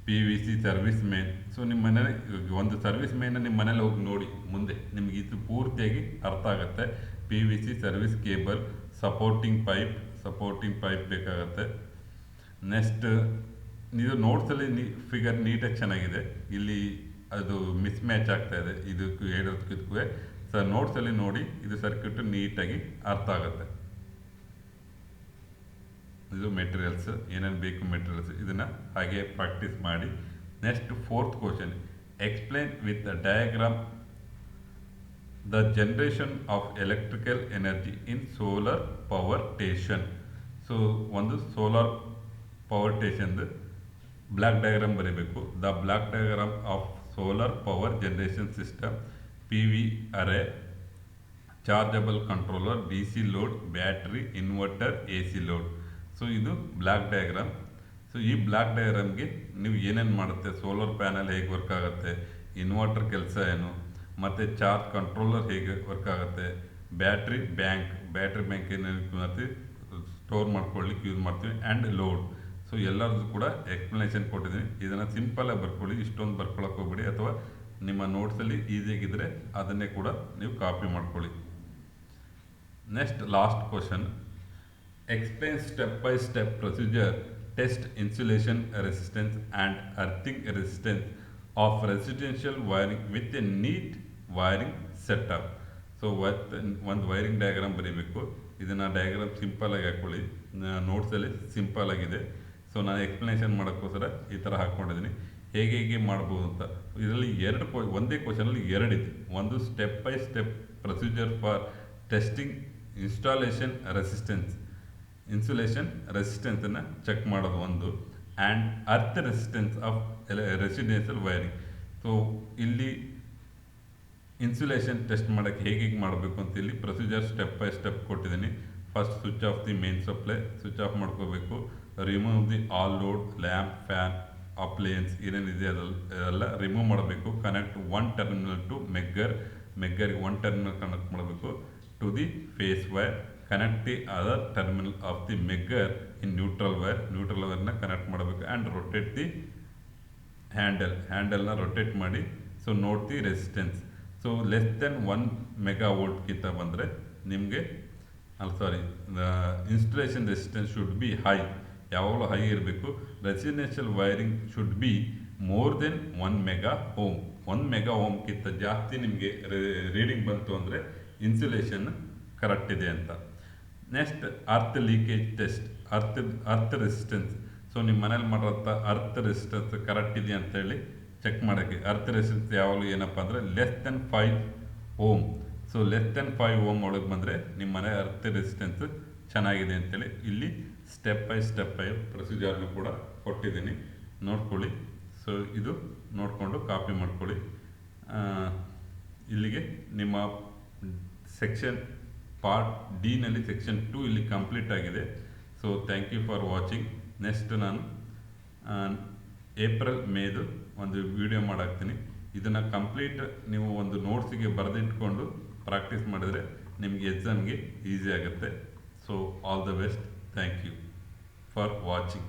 PVC service main. So ನಿಮ್ಮ ಮನೇಲಿ ಒಂದು ಸರ್ವಿಸ್ ಮೇನ್ನ ನಿಮ್ಮ ಮನೇಲಿ ಹೋಗಿ ನೋಡಿ, ಮುಂದೆ ನಿಮಗೆ ಇದು ಪೂರ್ತಿಯಾಗಿ ಅರ್ಥ ಆಗುತ್ತೆ. PVC service cable, supporting pipe ಬೇಕಾಗತ್ತೆ. ನೆಕ್ಸ್ಟ್ ಇದು ನೋಟ್ಸಲ್ಲಿ ಫಿಗರ್ ನೀಟಾಗಿ ಚೆನ್ನಾಗಿದೆ, ಇಲ್ಲಿ ಅದು ಮಿಸ್ ಮ್ಯಾಚ್ ಆಗ್ತಾ ಇದೆ ಇದಕ್ಕೂ ಹೇಳೋದಕ್ಕೂ. ಸರ್ ನೋಟ್ಸಲ್ಲಿ ನೋಡಿ, ಇದು ಸರ್ಕ್ಯೂಟ್ ನೀಟಾಗಿ ಅರ್ಥ ಆಗುತ್ತೆ. ಇದು ಮೆಟೀರಿಯಲ್ಸ್, ಏನೇನು ಬೇಕು ಮೆಟೀರಿಯಲ್ಸ್, ಇದನ್ನು ಹಾಗೆ ಪ್ರಾಕ್ಟೀಸ್ ಮಾಡಿ. Next fourth question, explain with the diagram the generation of electrical energy in solar power station. So ಒಂದು ಸೋಲಾರ್ ಪವರ್ ಸ್ಟೇಷನ್ದು ಬ್ಲಾಕ್ ಡಯಾಗ್ರಾಮ್ ಬರೀಬೇಕು. The block diagram of solar power generation system, PV array, chargeable controller, DC load, battery, inverter, AC load. So ಇದು block diagram. So ಈ block ಡಯಾಗ್ರಾಮ್ಗೆ ನೀವು ಏನೇನು ಮಾಡುತ್ತೆ, solar panel ಹೇಗೆ ವರ್ಕ್ ಆಗುತ್ತೆ, ಇನ್ವರ್ಟರ್ ಕೆಲಸ ಏನು, ಮತ್ತು ಚಾರ್ಜ್ ಕಂಟ್ರೋಲರ್ ಹೇಗೆ ವರ್ಕ್ ಆಗುತ್ತೆ, ಬ್ಯಾಟ್ರಿ ಬ್ಯಾಂಕ್ ಏನೇನು ಮಾಡ್ತೀವಿ, ಸ್ಟೋರ್ ಮಾಡ್ಕೊಳ್ಳಿಕ್ಕೆ ಯೂಸ್ ಮಾಡ್ತೀವಿ, ಆ್ಯಂಡ್ ಲೋಡ್. ಸೊ ಎಲ್ಲರದ್ದು ಕೂಡ ಎಕ್ಸ್ಪ್ಲನೇಷನ್ ಕೊಟ್ಟಿದ್ದೀನಿ. ಇದನ್ನು ಸಿಂಪಲಾಗಿ ಬರ್ಕೊಳ್ಳಿ, ಇಷ್ಟೊಂದು ಬರ್ಕೊಳಕ್ಕೆ ಹೋಗ್ಬೇಡಿ, ಅಥವಾ ನಿಮ್ಮ ನೋಟ್ಸಲ್ಲಿ ಈಸಿಯಾಗಿದ್ದರೆ ಅದನ್ನೇ ಕೂಡ ನೀವು ಕಾಪಿ ಮಾಡ್ಕೊಳ್ಳಿ. Next last question, explain step by step procedure test insulation resistance and earthing resistance of residential wiring with a neat wiring setup. So ಒಂದು ವೈರಿಂಗ್ ಡಯಾಗ್ರಾಮ್ ಬರೀಬೇಕು. ಇದನ್ನು ಡಯಾಗ್ರಾಮ್ ಸಿಂಪಲಾಗಿ ಹಾಕ್ಕೊಳ್ಳಿ, ನೋಟ್ಸಲ್ಲಿ ಸಿಂಪಲಾಗಿದೆ. ಸೊ ನಾನು ಎಕ್ಸ್ಪ್ಲನೇಷನ್ ಮಾಡೋಕ್ಕೋಸ್ಕರ ಈ ಥರ ಹಾಕ್ಕೊಂಡಿದ್ದೀನಿ, ಹೇಗೆ ಮಾಡ್ಬೋದು ಅಂತ. ಇದರಲ್ಲಿ ಒಂದೇ ಕ್ವಶನಲ್ಲಿ ಎರಡಿದೆ. ಒಂದು step by step procedure for testing insulation ರೆಸಿಸ್ಟೆನ್ಸನ್ನು ಚೆಕ್ ಮಾಡೋದು ಒಂದು, and earth resistance of residential wiring. So ಇಲ್ಲಿ ಇನ್ಸುಲೇಷನ್ ಟೆಸ್ಟ್ ಮಾಡೋಕ್ಕೆ ಹೇಗೆ ಮಾಡಬೇಕು ಅಂತ ಇಲ್ಲಿ ಪ್ರೊಸೀಜರ್ ಸ್ಟೆಪ್ ಬೈ ಸ್ಟೆಪ್ ಕೊಟ್ಟಿದ್ದೀನಿ. First switch off the main supply, switch off ಮಾಡ್ಕೋಬೇಕು. Remove the all load, lamp, fan, appliances ಏನೇನಿದೆ ಅದೆಲ್ಲ ರಿಮೂವ್ ಮಾಡಬೇಕು. ಕನೆಕ್ಟ್ ಒನ್ ಟರ್ಮಿನಲ್ ಟು ಮೆಗ್ಗರ್ಗೆ ಒನ್ ಟರ್ಮಿನಲ್ ಕನೆಕ್ಟ್ ಮಾಡಬೇಕು to the phase wire. Connect the other terminal of the megger in neutral ವೈರ್ನ connect ಮಾಡಬೇಕು. And rotate the ಹ್ಯಾಂಡಲ್ನ rotate ಮಾಡಿ. So note the resistance. So less than 1 ಮೆಗಾವೋಲ್ಟ್ಗಿಂತ ಬಂದರೆ ನಿಮಗೆ installation resistance should be high, ಯಾವಾಗಲೂ high ಇರಬೇಕು. Residential wiring should be more than 1 mega ohm. 1 mega ಓಮ್ಗಿಂತ ಜಾಸ್ತಿ ನಿಮಗೆ ರೀಡಿಂಗ್ ಬಂತು ಅಂದರೆ ಇನ್ಸುಲೇಷನ್ ಕರೆಕ್ಟ್ ಇದೆ ಅಂತ. Next earth leakage test, earth resistance. So ನಿಮ್ಮ ಮನೇಲಿ ಮಾಡಿರೋಂಥ ಅರ್ತ್ ರೆಸಿಸ್ಟೆನ್ಸ್ ಕರೆಕ್ಟ್ ಇದೆಯಾ ಅಂತೇಳಿ ಚೆಕ್ ಮಾಡೋಕ್ಕೆ. ಅರ್ತ್ ರೆಸಿಸ್ಟೆನ್ಸ್ ಯಾವಾಗಲೂ ಏನಪ್ಪ ಅಂದರೆ less than 5 ohm. So less than 5 ohm ಒಳಗೆ ಬಂದರೆ ನಿಮ್ಮ ಮನೆ ಅರ್ತ್ ರೆಸಿಸ್ಟೆನ್ಸ್ ಚೆನ್ನಾಗಿದೆ ಅಂತೇಳಿ ಇಲ್ಲಿ ಸ್ಟೆಪ್ ಬೈ ಪ್ರೊಸೀಜರ್ನು ಕೂಡ ಕೊಟ್ಟಿದ್ದೀನಿ, ನೋಡ್ಕೊಳ್ಳಿ. ಸೊ ಇದು ನೋಡಿಕೊಂಡು ಕಾಪಿ ಮಾಡ್ಕೊಳ್ಳಿ. ಇಲ್ಲಿಗೆ ನಿಮ್ಮ ಸೆಕ್ಷನ್ ಪಾರ್ಟ್ ಡಿನಲ್ಲಿ ಸೆಕ್ಷನ್ 2 ಇಲ್ಲಿ ಕಂಪ್ಲೀಟ್ ಆಗಿದೆ. So thank you for watching. Next ನಾನು ಏಪ್ರಿಲ್ ಮೇದು ಒಂದು ವಿಡಿಯೋ ಮಾಡಾಕ್ತೀನಿ. ಇದನ್ನು ಕಂಪ್ಲೀಟ್ ನೀವು ಒಂದು ನೋಟ್ಸಿಗೆ ಬರೆದಿಟ್ಕೊಂಡು ಪ್ರಾಕ್ಟೀಸ್ ಮಾಡಿದರೆ ನಿಮಗೆ ಎಕ್ಸಾಮ್ಗೆ ಈಸಿ ಆಗುತ್ತೆ. So all the best. Thank you for watching.